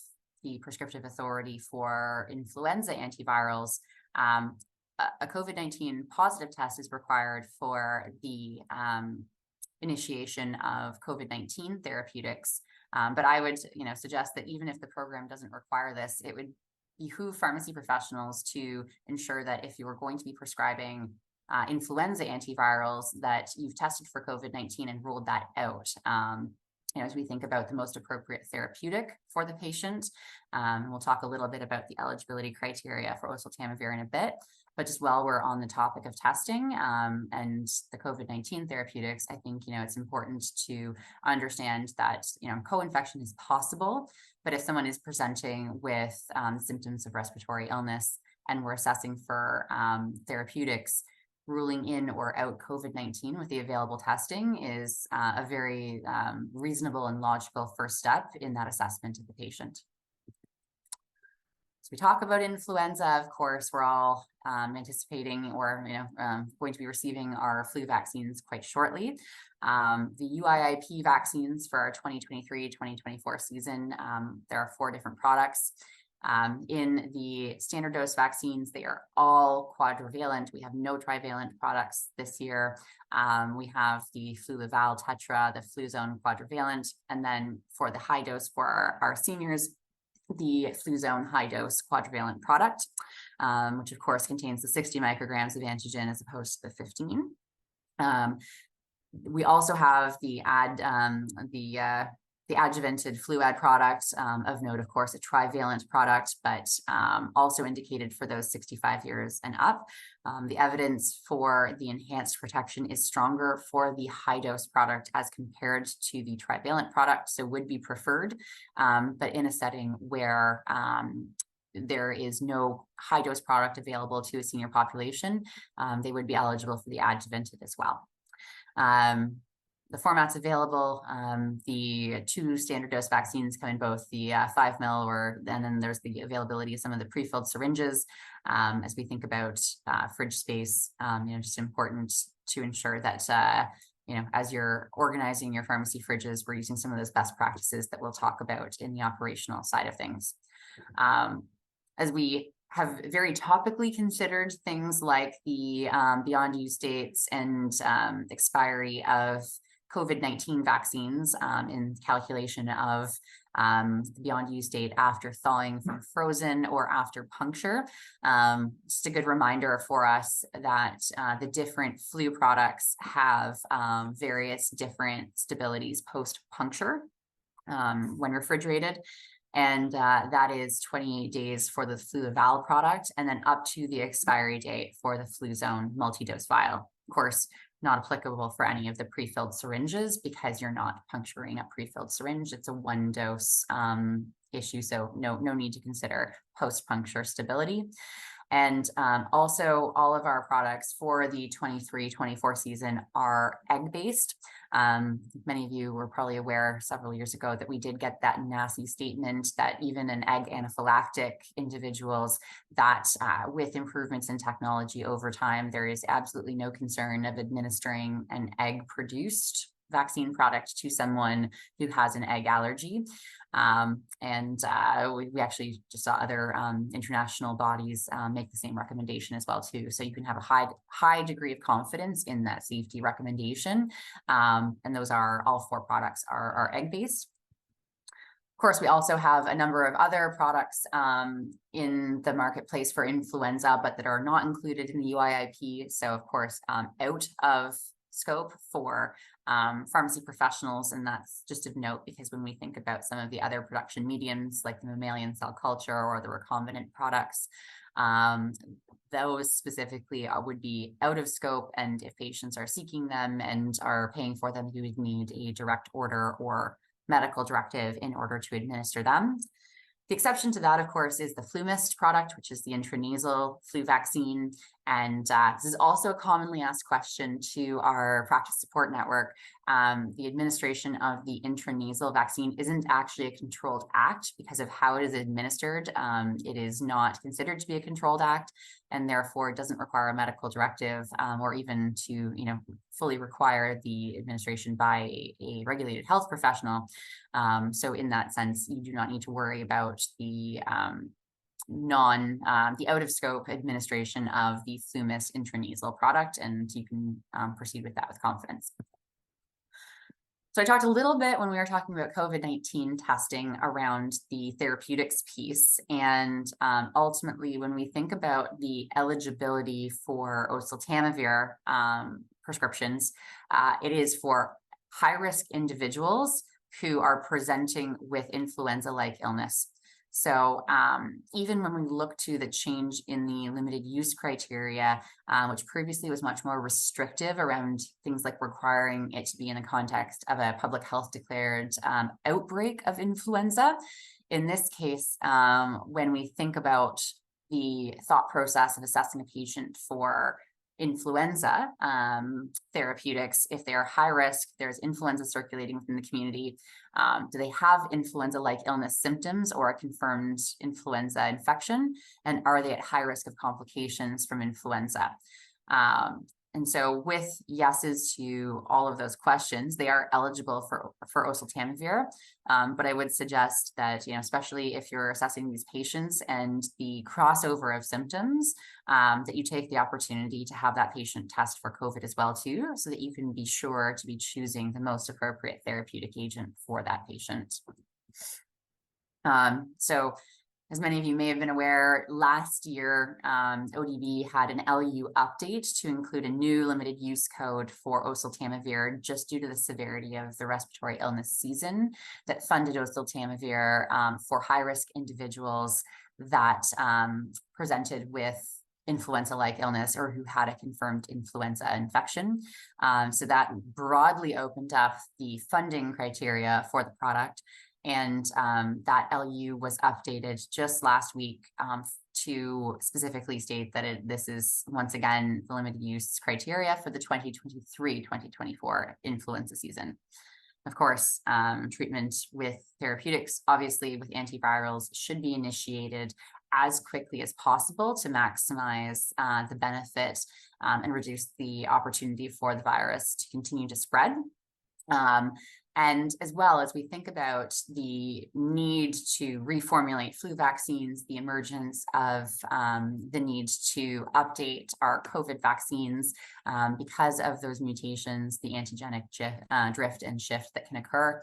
the prescriptive authority for influenza antivirals, a COVID-19 positive test is required for the initiation of COVID-19 therapeutics. But I would, suggest that even if the program doesn't require this, it would behoove pharmacy professionals to ensure that if you are going to be prescribing influenza antivirals, that you've tested for COVID-19 and ruled that out. As we think about the most appropriate therapeutic for the patient. We'll talk a little bit about the eligibility criteria for oseltamivir in a bit, but just while we're on the topic of testing and the COVID-19 therapeutics, I think, it's important to understand that, co-infection is possible, but if someone is presenting with symptoms of respiratory illness and we're assessing for therapeutics, ruling in or out COVID-19 with the available testing is a very reasonable and logical first step in that assessment of the patient. So we talk about influenza, of course, we're all anticipating or going to be receiving our flu vaccines quite shortly. The UIIP vaccines for our 2023-2024 season, there are 4 different products. In the standard dose vaccines, they are all quadrivalent. We have no trivalent products this year. We have the Fluvival Tetra, the Fluzone quadrivalent, and then for the high dose for our seniors, the Fluzone high dose quadrivalent product, which of course contains the 60 micrograms of antigen as opposed to the 15. We also have the adjuvanted Fluad product, of note, of course, a trivalent product, but also indicated for those 65 years and up. The evidence for the enhanced protection is stronger for the high dose product as compared to the trivalent product, so would be preferred, but in a setting where there is no high dose product available to a senior population, they would be eligible for the adjuvanted as well. the formats available. The 2 standard dose vaccines come in both the 5 ml, and then there's the availability of some of the pre-filled syringes. As we think about fridge space, just important to ensure that as you're organizing your pharmacy fridges, we're using some of those best practices that we'll talk about in the operational side of things. As we have very topically considered things like the beyond use dates and expiry of COVID-19 vaccines in calculation of beyond use date after thawing from frozen or after puncture. Just a good reminder for us that the different flu products have various different stabilities post-puncture when refrigerated. And that is 28 days for the Flu-Eval product, and then up to the expiry date for the Fluzone multi-dose vial. Of course, not applicable for any of the pre-filled syringes because you're not puncturing a pre-filled syringe. It's a 1-dose issue, so no need to consider post-puncture stability. And also all of our products for the 23-24 season are egg-based. Many of you were probably aware several years ago that we did get that nasty statement that even in egg anaphylactic individuals, that with improvements in technology over time, there is absolutely no concern of administering an egg-produced vaccine product to someone who has an egg allergy. We actually just saw other international bodies make the same recommendation as well too. So you can have a high degree of confidence in that safety recommendation. And those are all 4 products are egg-based. Of course, we also have a number of other products in the marketplace for influenza, but that are not included in the UIIP. So of course, out of scope for pharmacy professionals, and that's just of note because when we think about some of the other production mediums like the mammalian cell culture or the recombinant products, those specifically would be out of scope, and if patients are seeking them and are paying for them, you would need a direct order or medical directive in order to administer them. The exception to that, of course, is the FluMist product, which is the intranasal flu vaccine. And this is also a commonly asked question to our practice support network. The administration of the intranasal vaccine isn't actually a controlled act because of how it is administered. It is not considered to be a controlled act, and therefore it doesn't require a medical directive or even to fully require the administration by a regulated health professional. So in that sense, you do not need to worry about the out of scope administration of the FluMist intranasal product, and you can proceed with that with confidence. So I talked a little bit when we were talking about COVID-19 testing around the therapeutics piece, and ultimately when we think about the eligibility for oseltamivir prescriptions, it is for high-risk individuals who are presenting with influenza-like illness. So even when we look to the change in the limited use criteria, which previously was much more restrictive around things like requiring it to be in the context of a public health declared outbreak of influenza, in this case, when we think about the thought process of assessing a patient for influenza therapeutics, if they are high risk, there's influenza circulating within the community, do they have influenza-like illness symptoms or a confirmed influenza infection, and are they at high risk of complications from influenza? And so with yeses to all of those questions, they are eligible for oseltamivir. But I would suggest that, especially if you're assessing these patients and the crossover of symptoms, that you take the opportunity to have that patient test for COVID as well too, so that you can be sure to be choosing the most appropriate therapeutic agent for that patient. So as many of you may have been aware, last year, ODB had an LU update to include a new limited use code for oseltamivir just due to the severity of the respiratory illness season that funded oseltamivir for high-risk individuals that presented with influenza-like illness or who had a confirmed influenza infection. So that broadly opened up the funding criteria for the product. And that LU was updated just last week to specifically state that this is once again the limited use criteria for the 2023-2024 influenza season. Of course, treatment with therapeutics, obviously with antivirals, should be initiated as quickly as possible to maximize the benefit and reduce the opportunity for the virus to continue to spread. And as well as we think about the need to reformulate flu vaccines, the emergence of the need to update our COVID vaccines because of those mutations, the antigenic drift and shift that can occur.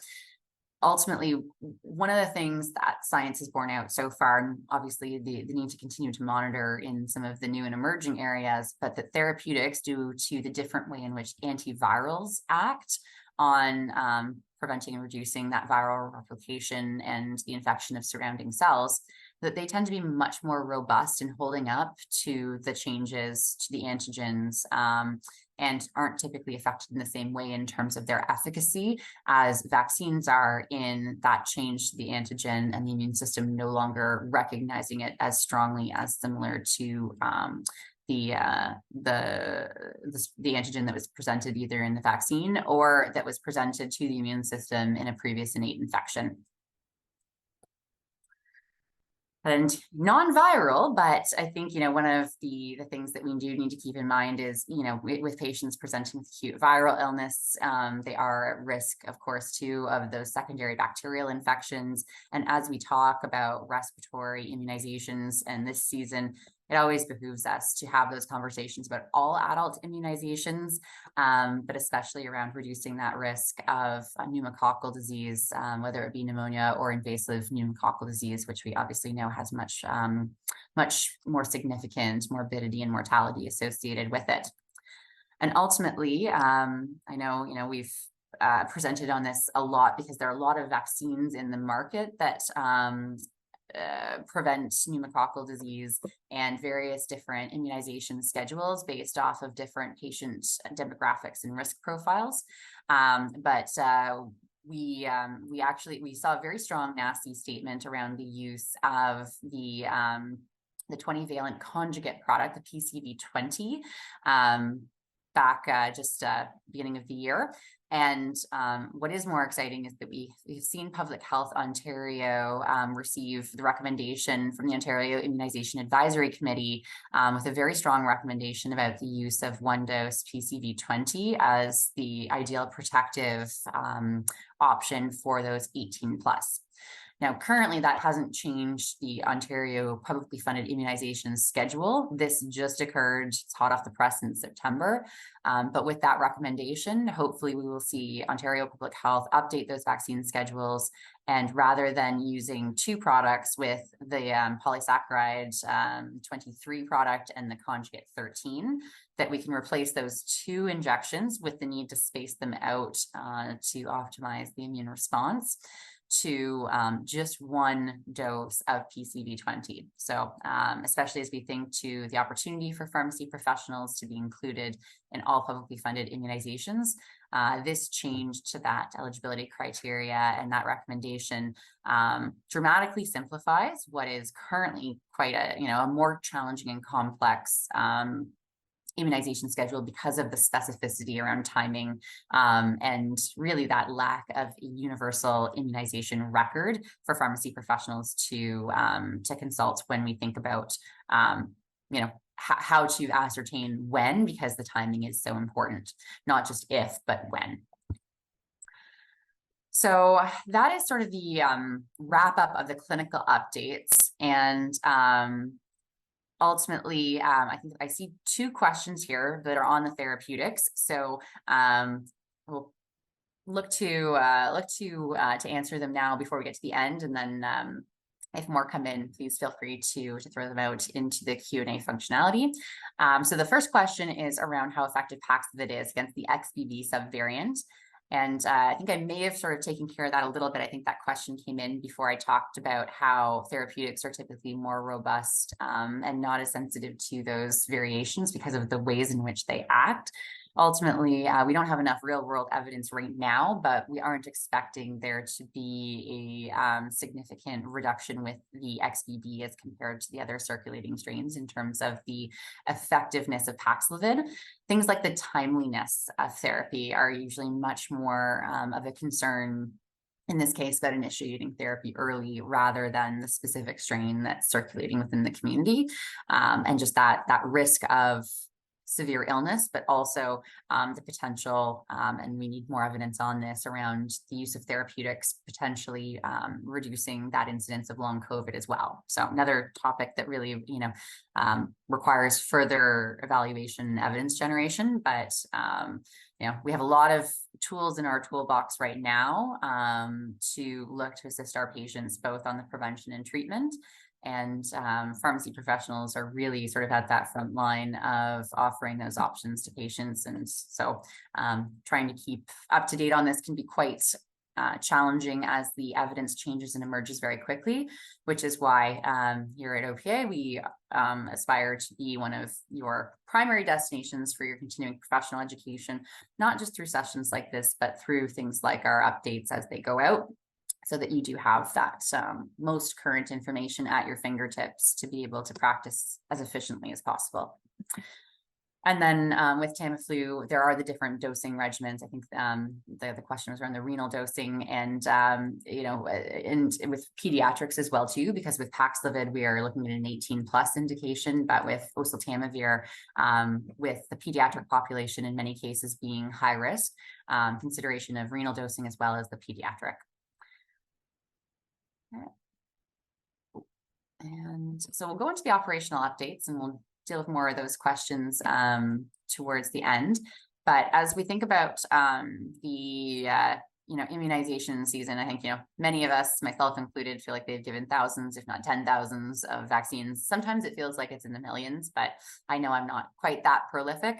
Ultimately, one of the things that science has borne out so far, and obviously the need to continue to monitor in some of the new and emerging areas, but that therapeutics, due to the different way in which antivirals act on preventing and reducing that viral replication and the infection of surrounding cells, that they tend to be much more robust in holding up to the changes to the antigens and aren't typically affected in the same way in terms of their efficacy as vaccines are, in that change to the antigen and the immune system no longer recognizing it as strongly as similar to the antigen that was presented either in the vaccine or that was presented to the immune system in a previous innate infection. And non-viral, but I think, one of the things that we do need to keep in mind is, with patients presenting with acute viral illness, they are at risk, of course, too, of those secondary bacterial infections. And as we talk about respiratory immunizations and this season, it always behooves us to have those conversations about all adult immunizations, but especially around reducing that risk of pneumococcal disease, whether it be pneumonia or invasive pneumococcal disease, which we obviously know has much more significant morbidity and mortality associated with it. And ultimately, I know we've presented on this a lot because there are a lot of vaccines in the market that prevent pneumococcal disease, and various different immunization schedules based off of different patient demographics and risk profiles. We saw a very strong NACI statement around the use of the 20-valent conjugate product, the PCV20, back just beginning of the year. And what is more exciting is that we've seen Public Health Ontario receive the recommendation from the Ontario Immunization Advisory Committee with a very strong recommendation about the use of one-dose PCV20 as the ideal protective option for those 18 plus. Now, currently, that hasn't changed the Ontario publicly funded immunization schedule. This just occurred, it's hot off the press in September. But with that recommendation, hopefully we will see Ontario Public Health update those vaccine schedules. And rather than using two products with the polysaccharide 23 product and the conjugate 13, that we can replace those two injections with the need to space them out to optimize the immune response to just one dose of PCV20. So especially as we think to the opportunity for pharmacy professionals to be included in all publicly funded immunizations, this change to that eligibility criteria and that recommendation dramatically simplifies what is currently quite a more challenging and complex immunization schedule because of the specificity around timing and really that lack of a universal immunization record for pharmacy professionals to consult when we think about how to ascertain when, because the timing is so important, not just if, but when. So that is sort of the wrap up of the clinical updates. And ultimately, I think I see two questions here that are on the therapeutics. So we'll look to answer them now before we get to the end, and then if more come in, please feel free to throw them out into the Q&A functionality. So the first question is around how effective Paxlovid is against the XBB subvariant. And I think I may have sort of taken care of that a little bit. I think that question came in before I talked about how therapeutics are typically more robust and not as sensitive to those variations because of the ways in which they act. ultimately, we don't have enough real world evidence right now, but we aren't expecting there to be a significant reduction with the XBB as compared to the other circulating strains in terms of the effectiveness of Paxlovid. Things like the timeliness of therapy are usually much more of a concern in this case about initiating therapy early rather than the specific strain that's circulating within the community, and just that risk of severe illness, but also the potential, and we need more evidence on this, around the use of therapeutics potentially reducing that incidence of long COVID as well. So another topic that really, requires further evaluation and evidence generation, but we have a lot of tools in our toolbox right now to look to assist our patients both on the prevention and treatment. And pharmacy professionals are really sort of at that front line of offering those options to patients. And so trying to keep up to date on this can be quite challenging as the evidence changes and emerges very quickly, which is why here at OPA, we aspire to be one of your primary destinations for your continuing professional education, not just through sessions like this, but through things like our updates as they go out, so that you do have that most current information at your fingertips to be able to practice as efficiently as possible. And then with Tamiflu, there are the different dosing regimens. I think the question was around the renal dosing, and and with pediatrics as well too, because with Paxlovid we are looking at an 18+ indication, but with oseltamivir, with the pediatric population in many cases being high risk, consideration of renal dosing as well as the pediatric. And so we'll go into the operational updates and we'll deal with more of those questions towards the end. But as we think about the immunization season, I think many of us, myself included, feel like they've given thousands, if not 10,000s of vaccines. Sometimes it feels like it's in the millions, but I know I'm not quite that prolific.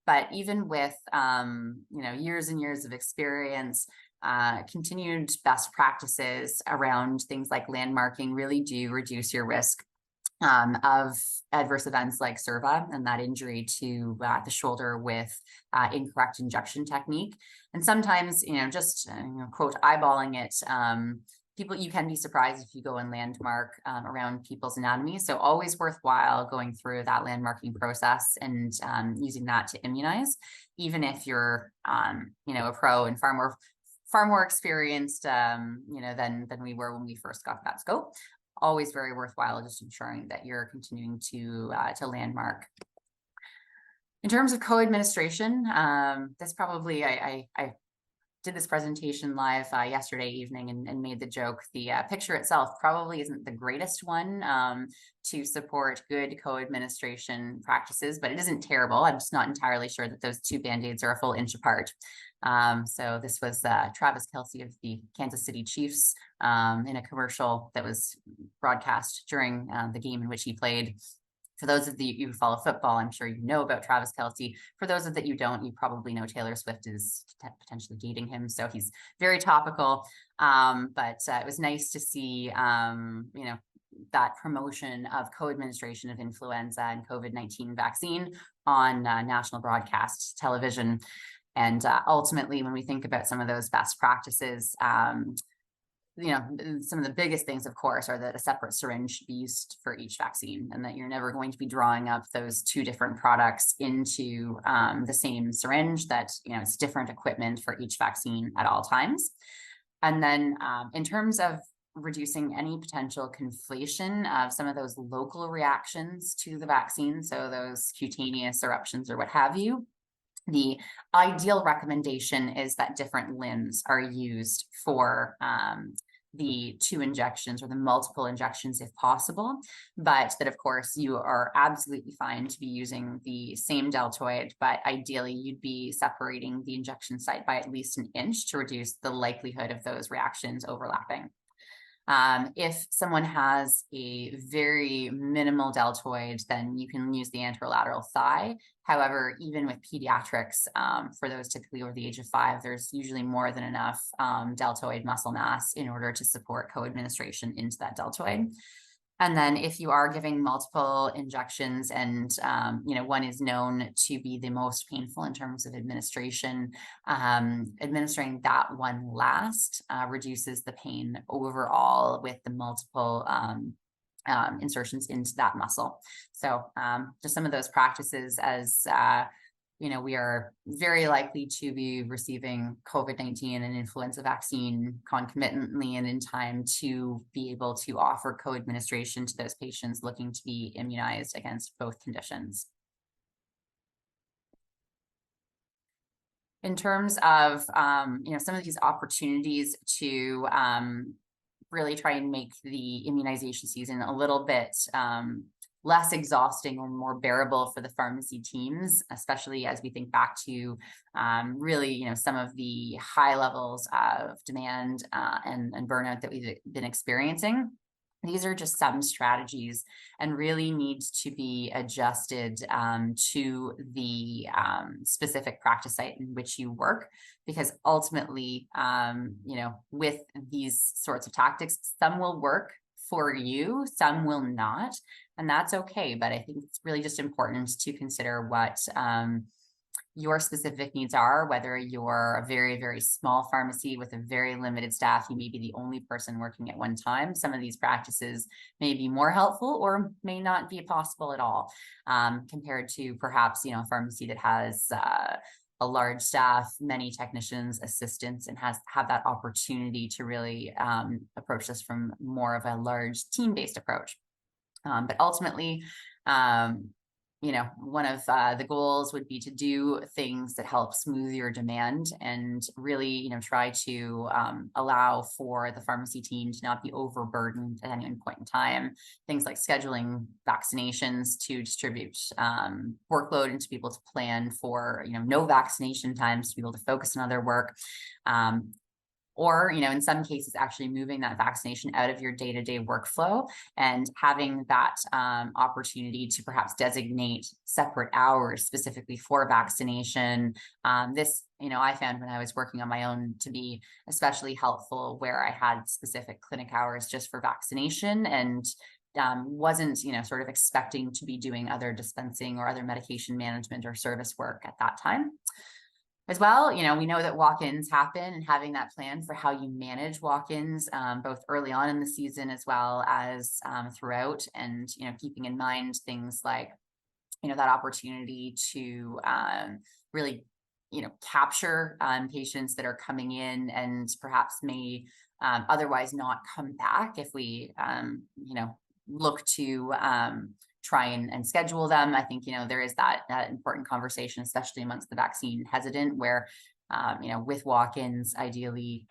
But even with years and years of experience, continued best practices around things like landmarking really do reduce your risk of adverse events like SIRVA and that injury to the shoulder with incorrect injection technique. And sometimes, quote, eyeballing it, you can be surprised if you go and landmark around people's anatomy. So always worthwhile going through that landmarking process and using that to immunize, even if you're, a pro and far more experienced, than we were when we first got that scope. Always very worthwhile just ensuring that you're continuing to landmark. In terms of co-administration, this probably, I did this presentation live yesterday evening and made the joke. The picture itself probably isn't the greatest one to support good co-administration practices, but it isn't terrible. I'm just not entirely sure that those two Band-Aids are a full inch apart. So this was Travis Kelce of the Kansas City Chiefs in a commercial that was broadcast during the game in which he played. For those of you who follow football, I'm sure you know about Travis Kelce. For those of that you don't, you probably know Taylor Swift is potentially dating him, so he's very topical. But it was nice to see, that promotion of co-administration of influenza and COVID-19 vaccine on national broadcast television. And ultimately, when we think about some of those best practices, some of the biggest things, of course, are that a separate syringe should be used for each vaccine, and that you're never going to be drawing up those two different products into the same syringe, that, it's different equipment for each vaccine at all times. And then in terms of reducing any potential conflation of some of those local reactions to the vaccine, so those cutaneous eruptions or what have you, the ideal recommendation is that different limbs are used for the two injections or the multiple injections if possible, but that of course you are absolutely fine to be using the same deltoid, but ideally you'd be separating the injection site by at least an inch to reduce the likelihood of those reactions overlapping. If someone has a very minimal deltoid, then you can use the anterolateral thigh. However, even with pediatrics, for those typically over the age of 5, there's usually more than enough deltoid muscle mass in order to support co-administration into that deltoid. And then if you are giving multiple injections and, one is known to be the most painful in terms of administration, administering that one last reduces the pain overall with the multiple insertions into that muscle. So just some of those practices as we are very likely to be receiving COVID-19 and influenza vaccine concomitantly and in time to be able to offer co-administration to those patients looking to be immunized against both conditions. In terms of, some of these opportunities to really try and make the immunization season a little bit less exhausting or more bearable for the pharmacy teams, especially as we think back to really, some of the high levels of demand and burnout that we've been experiencing. These are just some strategies and really needs to be adjusted to the specific practice site in which you work, because ultimately, with these sorts of tactics, some will work for you, some will not, and that's okay. But I think it's really just important to consider what your specific needs are, whether you're a very, very small pharmacy with a very limited staff, you may be the only person working at one time. Some of these practices may be more helpful or may not be possible at all, compared to perhaps, a pharmacy that has a large staff, many technicians, assistants, and have that opportunity to really approach this from more of a large team-based approach. But ultimately, one of the goals would be to do things that help smooth your demand and really, try to allow for the pharmacy team to not be overburdened at any point in time. Things like scheduling vaccinations to distribute workload and to be able to plan for, no vaccination times to be able to focus on other work. Or, in some cases, actually moving that vaccination out of your day-to-day workflow and having that opportunity to perhaps designate separate hours specifically for vaccination. This, I found when I was working on my own to be especially helpful, where I had specific clinic hours just for vaccination and wasn't, sort of expecting to be doing other dispensing or other medication management or service work at that time. As well, we know that walk-ins happen, and having that plan for how you manage walk-ins, both early on in the season as well as throughout, and, keeping in mind things like, that opportunity to really, capture patients that are coming in and perhaps may otherwise not come back if we, look to try and schedule them. I think, there is that important conversation, especially amongst the vaccine hesitant, where, with walk-ins, ideally,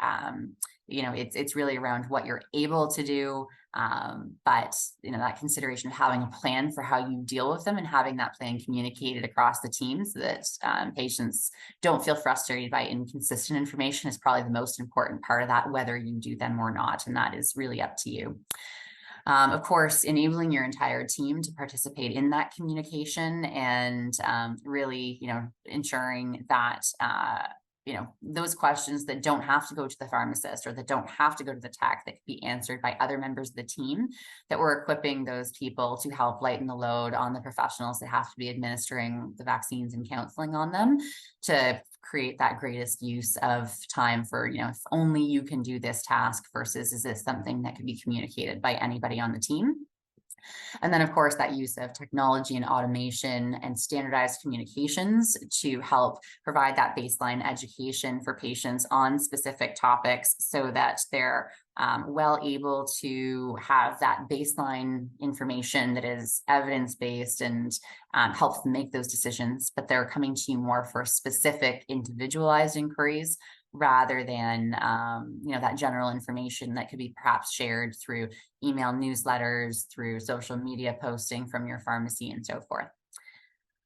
it's really around what you're able to do. But, that consideration of having a plan for how you deal with them and having that plan communicated across the team so that patients don't feel frustrated by inconsistent information is probably the most important part of that, whether you do them or not. And that is really up to you. Of course, enabling your entire team to participate in that communication and really, ensuring that, those questions that don't have to go to the pharmacist or that don't have to go to the tech, that can be answered by other members of the team, that we're equipping those people to help lighten the load on the professionals that have to be administering the vaccines and counseling on them, to create that greatest use of time for, if only you can do this task versus is this something that could be communicated by anybody on the team. And then, of course, that use of technology and automation and standardized communications to help provide that baseline education for patients on specific topics so that they're well able to have that baseline information that is evidence-based and helps them make those decisions, but they're coming to you more for specific individualized inquiries rather than, that general information that could be perhaps shared through email newsletters, through social media posting from your pharmacy and so forth.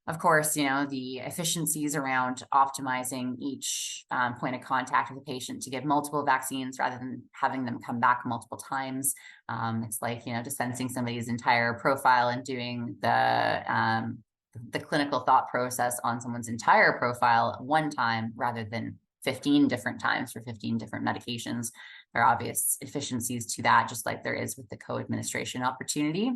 Of course, the efficiencies around optimizing each point of contact with the patient to give multiple vaccines rather than having them come back multiple times. It's like, dispensing somebody's entire profile and doing the clinical thought process on someone's entire profile at one time rather than 15 different times for 15 different medications. are obvious efficiencies to that, just like there is with the co-administration opportunity.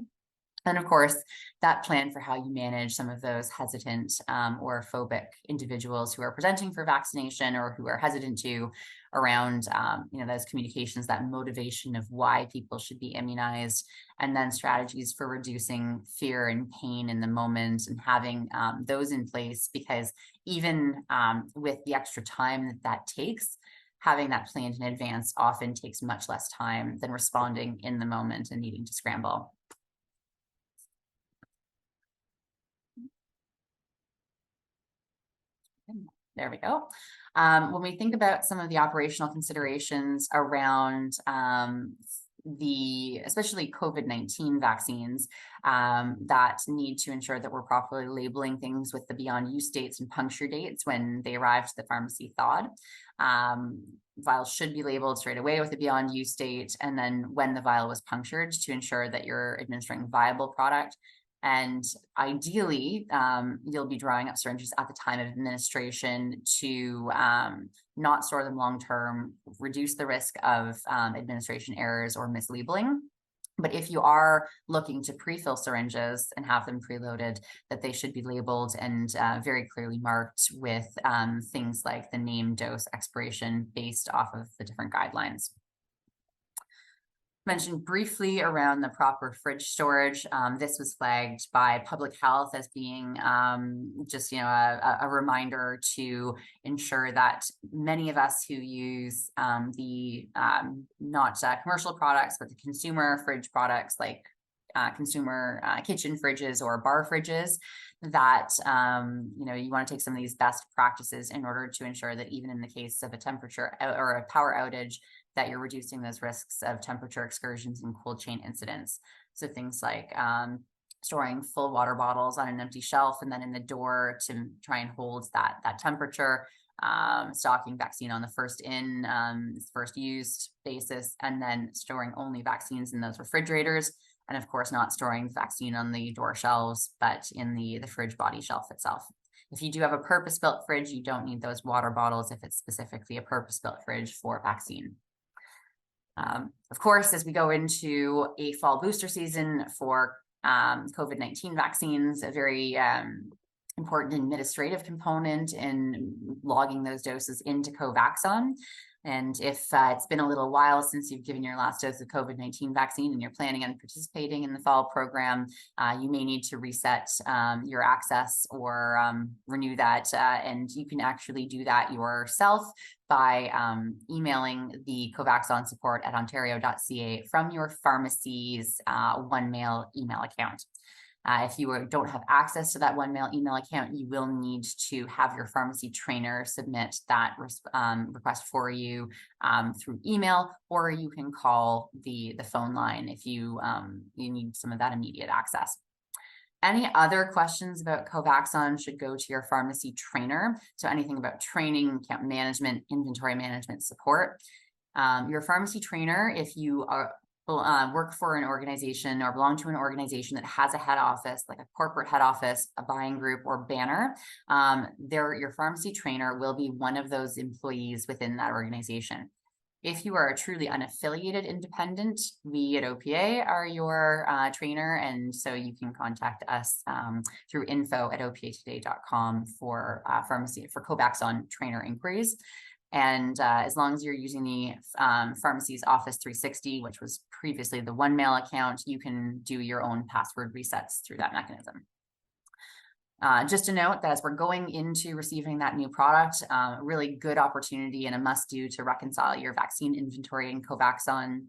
And of course, that plan for how you manage some of those hesitant or phobic individuals who are presenting for vaccination or who are hesitant to around, those communications, that motivation of why people should be immunized, and then strategies for reducing fear and pain in the moment and having those in place, because even with the extra time that takes, having that planned in advance often takes much less time than responding in the moment and needing to scramble. There we go. When we think about some of the operational considerations around especially COVID-19 vaccines that need to ensure that we're properly labeling things with the beyond use dates and puncture dates when they arrive to the pharmacy thawed. Vials should be labeled straight away with the beyond use date, and then when the vial was punctured, to ensure that you're administering viable product. And ideally, you'll be drawing up syringes at the time of administration to not store them long-term, reduce the risk of administration errors or mislabeling. But if you are looking to pre-fill syringes and have them preloaded, that they should be labeled and very clearly marked with things like the name, dose, expiration based off of the different guidelines. Mentioned briefly around the proper fridge storage. This was flagged by public health as being just a reminder to ensure that many of us who use the not commercial products, but the consumer fridge products like consumer kitchen fridges or bar fridges, that you want to take some of these best practices in order to ensure that even in the case of a temperature or a power outage, that you're reducing those risks of temperature excursions and cold chain incidents. So things like storing full water bottles on an empty shelf and then in the door to try and hold that temperature, stocking vaccine on the first in, first used basis, and then storing only vaccines in those refrigerators. And of course, not storing vaccine on the door shelves, but in the fridge body shelf itself. If you do have a purpose-built fridge, you don't need those water bottles if it's specifically a purpose-built fridge for vaccine. Of course, as we go into a fall booster season for COVID-19 vaccines, a very important administrative component in logging those doses into COVAXON. And if it's been a little while since you've given your last dose of COVID-19 vaccine and you're planning on participating in the fall program, you may need to reset your access or renew that. And you can actually do that yourself by emailing the COVAXON support at ontario.ca from your pharmacy's OneMail email account. If you don't have access to that OneMail email account, you will need to have your pharmacy trainer submit that request for you through email, or you can call the phone line if you need some of that immediate access. Any other questions about COVAXON should go to your pharmacy trainer. So anything about training, account management, inventory management support. Your pharmacy trainer, if you work for an organization or belong to an organization that has a head office, like a corporate head office, a buying group, or banner, your pharmacy trainer will be one of those employees within that organization. If you are a truly unaffiliated independent, we at OPA are your trainer, and so you can contact us through info@opatoday.com for COVAXON trainer inquiries. And as long as you're using the pharmacy's Office 360, which was previously the OneMail account, you can do your own password resets through that mechanism. Just a note that as we're going into receiving that new product, a really good opportunity and a must-do to reconcile your vaccine inventory in COVAXON.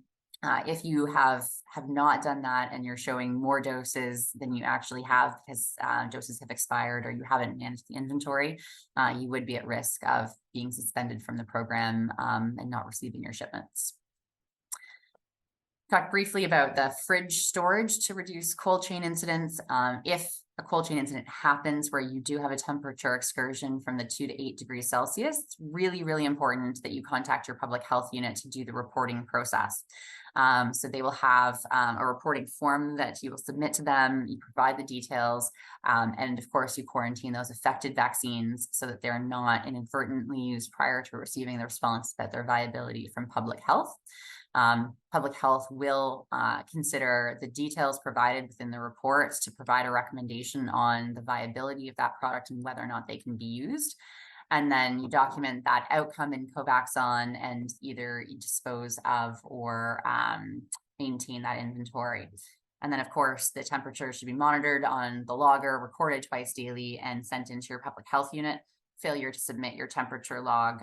If you have not done that and you're showing more doses than you actually have because doses have expired or you haven't managed the inventory, you would be at risk of being suspended from the program and not receiving your shipments. Talk briefly about the fridge storage to reduce cold chain incidents. If a cold chain incident happens where you do have a temperature excursion from the 2 to 8 degrees Celsius, it's really, really important that you contact your public health unit to do the reporting process. So they will have a reporting form that you will submit to them. You provide the details, and of course you quarantine those affected vaccines so that they're not inadvertently used prior to receiving the response about their viability from public health. Public health will consider the details provided within the reports to provide a recommendation on the viability of that product and whether or not they can be used. And then you document that outcome in Covaxon and either dispose of or maintain that inventory. And then, of course, the temperature should be monitored on the logger, recorded twice daily, and sent into your public health unit. Failure to submit your temperature log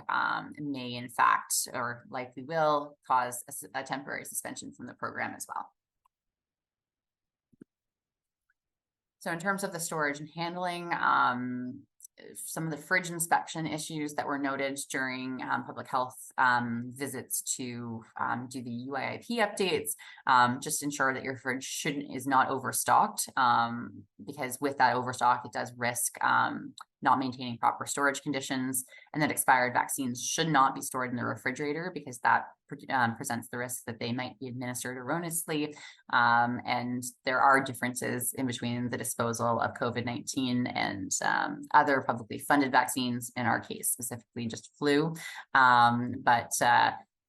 may, in fact, or likely will, cause a temporary suspension from the program as well. So in terms of the storage and handling, some of the fridge inspection issues that were noted during public health visits to do the UIIP updates, just ensure that your fridge is not overstocked, because with that overstock, it does risk not maintaining proper storage conditions, and that expired vaccines should not be stored in the refrigerator because that presents the risk that they might be administered erroneously. And there are differences in between the disposal of COVID-19 and other publicly funded vaccines, in our case, specifically just flu. But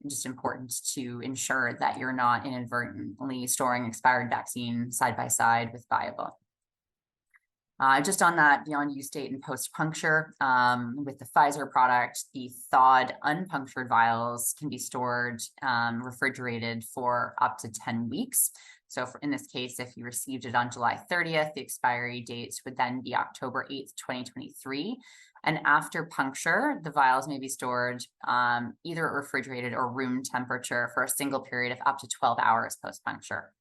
just important to ensure that you're not inadvertently storing expired vaccine side by side with viable. Just on that beyond use date and post puncture, with the Pfizer product, the thawed unpunctured vials can be stored refrigerated for up to 10 weeks. So in this case, if you received it on July 30th, the expiry date would then be October 8th, 2023. And after puncture, the vials may be stored either at refrigerated or room temperature for a single period of up to 12 hours post puncture.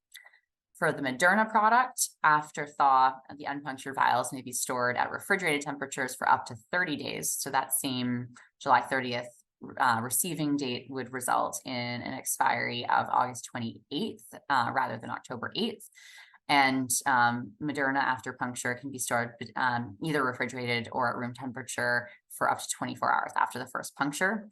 For the Moderna product, after thaw, the unpunctured vials may be stored at refrigerated temperatures for up to 30 days. So that same July 30th receiving date would result in an expiry of August 28th rather than October 8th. And Moderna after puncture can be stored either refrigerated or at room temperature for up to 24 hours after the first puncture.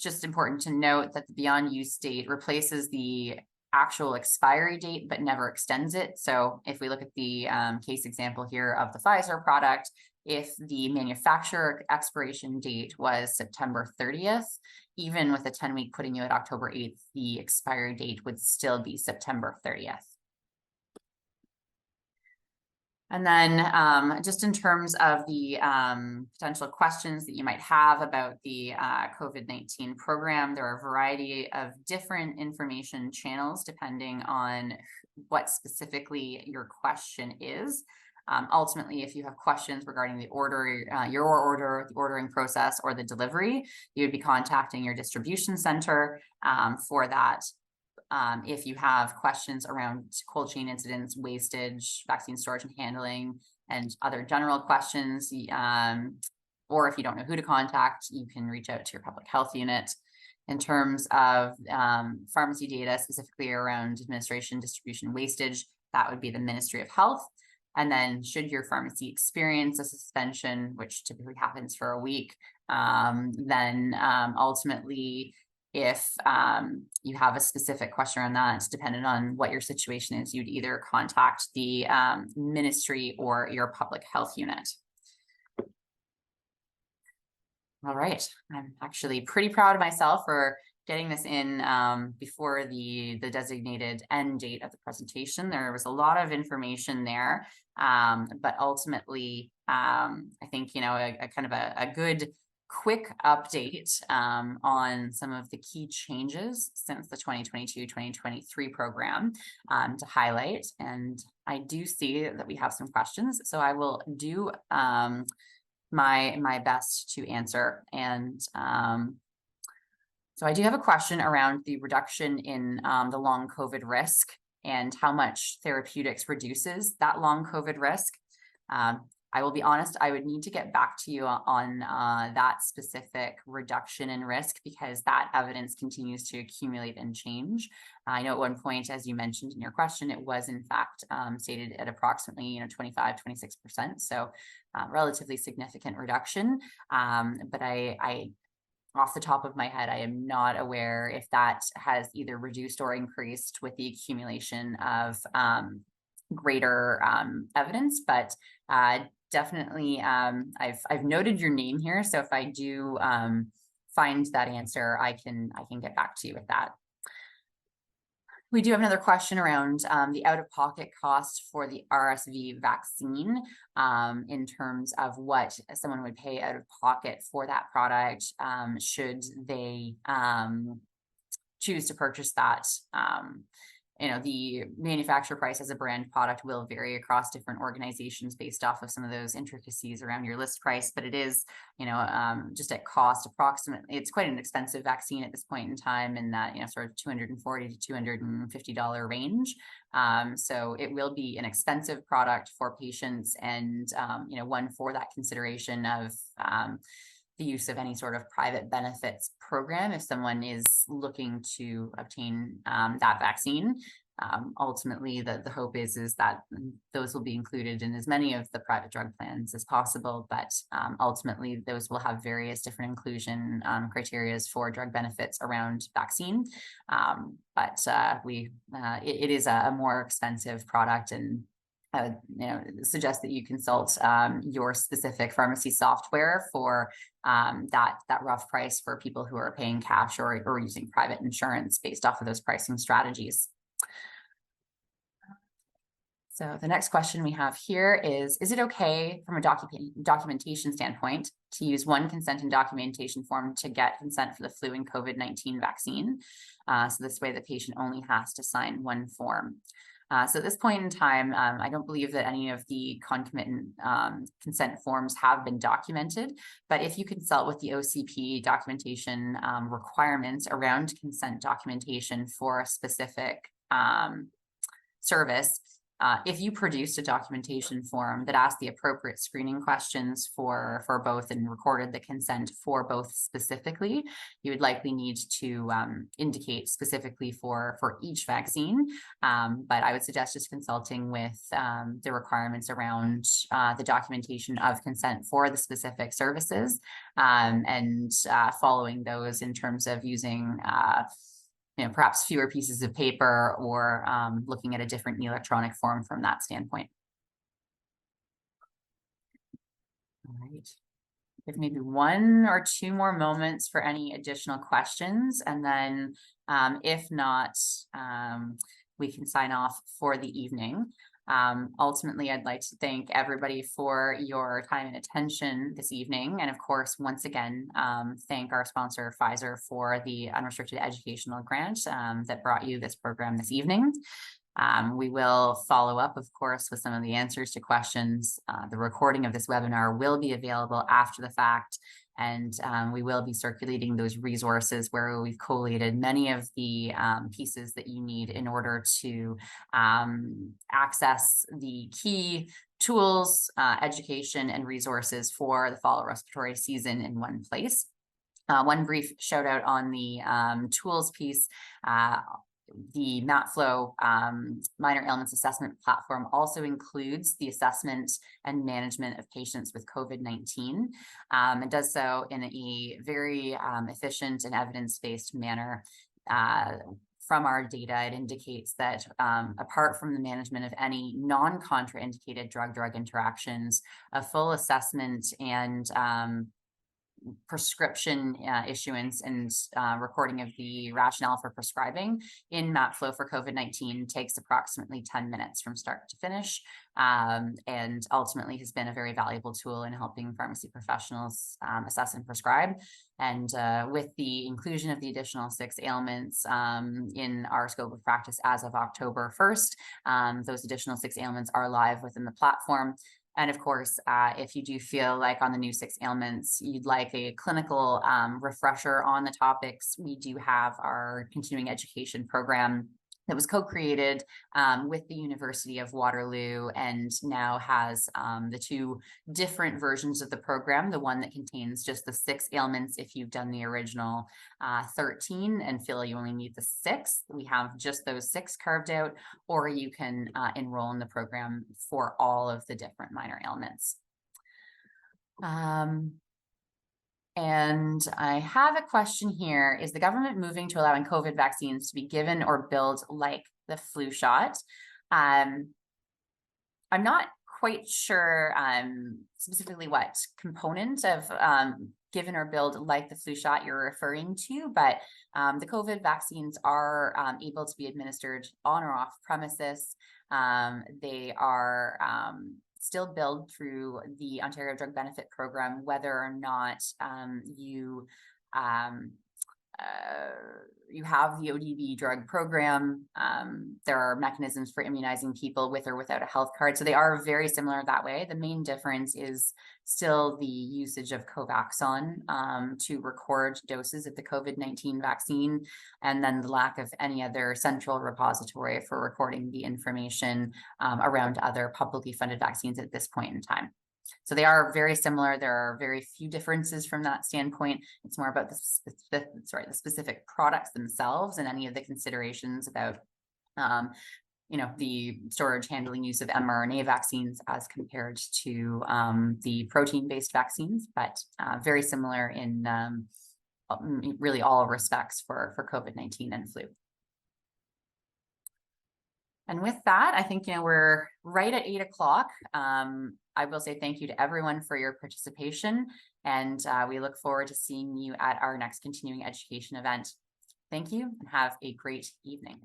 Just important to note that the beyond use date replaces the actual expiry date, but never extends it. So if we look at the case example here of the Pfizer product, if the manufacturer expiration date was September 30th, even with a 10-week putting you at October 8th, the expiry date would still be September 30th. And then just in terms of the potential questions that you might have about the COVID-19 program, there are a variety of different information channels depending on what specifically your question is. Ultimately, if you have questions regarding the order, your order, the ordering process, or the delivery, you would be contacting your distribution center for that. If you have questions around cold chain incidents, wastage, vaccine storage and handling, and other general questions, or if you don't know who to contact, you can reach out to your public health unit. In terms of pharmacy data, specifically around administration, distribution, wastage, that would be the Ministry of Health. And then should your pharmacy experience a suspension, which typically happens for a week, then ultimately, if you have a specific question on that, depending on what your situation is, you'd either contact the ministry or your public health unit. All right, I'm actually pretty proud of myself for getting this in before the designated end date of the presentation. There was a lot of information there, but ultimately, I think, you know, a kind of a good quick update on some of the key changes since the 2022-2023 program to highlight. And I do see that we have some questions, so I will do my best to answer. And so I do have a question around the reduction in the long COVID risk and how much therapeutics reduces that long COVID risk. I will be honest, I would need to get back to you on that specific reduction in risk because that evidence continues to accumulate and change. I know at one point, as you mentioned in your question, it was in fact stated at approximately 25–26%, so relatively significant reduction. But I off the top of my head, I am not aware if that has either reduced or increased with the accumulation of greater evidence, but definitely I've noted your name here. So if I do find that answer, I can get back to you with that. We do have another question around the out-of-pocket cost for the RSV vaccine in terms of what someone would pay out of pocket for that product should they choose to purchase that. The manufacturer price as a brand product will vary across different organizations based off of some of those intricacies around your list price, but it is, just at cost approximately, it's quite an expensive vaccine at this point in time in that, sort of $240 to $250 range. So it will be an expensive product for patients and, one for that consideration of, the use of any sort of private benefits program if someone is looking to obtain that vaccine. Ultimately, the hope is that those will be included in as many of the private drug plans as possible, but ultimately those will have various different inclusion criteria for drug benefits around vaccine. It is a more expensive product, and I would suggest that you consult your specific pharmacy software for that rough price for people who are paying cash or using private insurance based off of those pricing strategies. So the next question we have here is it okay from a documentation standpoint to use one consent and documentation form to get consent for the flu and COVID-19 vaccine? So this way the patient only has to sign one form. So at this point in time, I don't believe that any of the concomitant consent forms have been documented, but if you consult with the OCP documentation requirements around consent documentation for a specific service, if you produced a documentation form that asked the appropriate screening questions for both and recorded the consent for both specifically, you would likely need to indicate specifically for each vaccine. But I would suggest just consulting with the requirements around the documentation of consent for the specific services and following those in terms of using perhaps fewer pieces of paper or looking at a different electronic form from that standpoint. All right. Give maybe 1 or 2 more moments for any additional questions. And then if not, we can sign off for the evening. Ultimately, I'd like to thank everybody for your time and attention this evening. And of course, once again, thank our sponsor, Pfizer, for the unrestricted educational grant that brought you this program this evening. We will follow up, of course, with some of the answers to questions. The recording of this webinar will be available after the fact, and we will be circulating those resources where we've collated many of the pieces that you need in order to access the key tools, education, and resources for the fall respiratory season in one place. One brief shout out on the tools piece. The MatFlow minor ailments assessment platform also includes the assessment and management of patients with COVID-19. It does so in a very efficient and evidence-based manner. From our data, it indicates that apart from the management of any non-contraindicated drug-drug interactions, a full assessment and prescription issuance and recording of the rationale for prescribing in MatFlow for COVID-19 takes approximately 10 minutes from start to finish, and ultimately has been a very valuable tool in helping pharmacy professionals assess and prescribe. And with the inclusion of the additional 6 ailments in our scope of practice as of October 1st, those additional 6 ailments are live within the platform. And of course, if you do feel like on the new 6 ailments, you'd like a clinical refresher on the topics, we do have our continuing education program that was co-created with the University of Waterloo and now has the 2 different versions of the program, the one that contains just the 6 ailments if you've done the original 13 and feel you only need the 6. We have just those 6 carved out, or you can enroll in the program for all of the different minor ailments. And I have a question here. Is the government moving to allowing COVID vaccines to be given or billed like the flu shot? I'm not quite sure specifically what component of given or billed like the flu shot you're referring to, but the COVID vaccines are able to be administered on or off premises. They are still billed through the Ontario Drug Benefit Program, whether or not you have the ODB drug program. There are mechanisms for immunizing people with or without a health card. So they are very similar that way. The main difference is still the usage of Covaxon to record doses of the COVID-19 vaccine, and then the lack of any other central repository for recording the information around other publicly funded vaccines at this point in time. So they are very similar. There are very few differences from that standpoint. It's more about the specific products themselves and any of the considerations about, the storage, handling, use of mRNA vaccines as compared to the protein-based vaccines, but very similar in really all respects for COVID-19 and flu. And with that, I think, we're right at 8 o'clock. I will say thank you to everyone for your participation, and we look forward to seeing you at our next continuing education event. Thank you and have a great evening.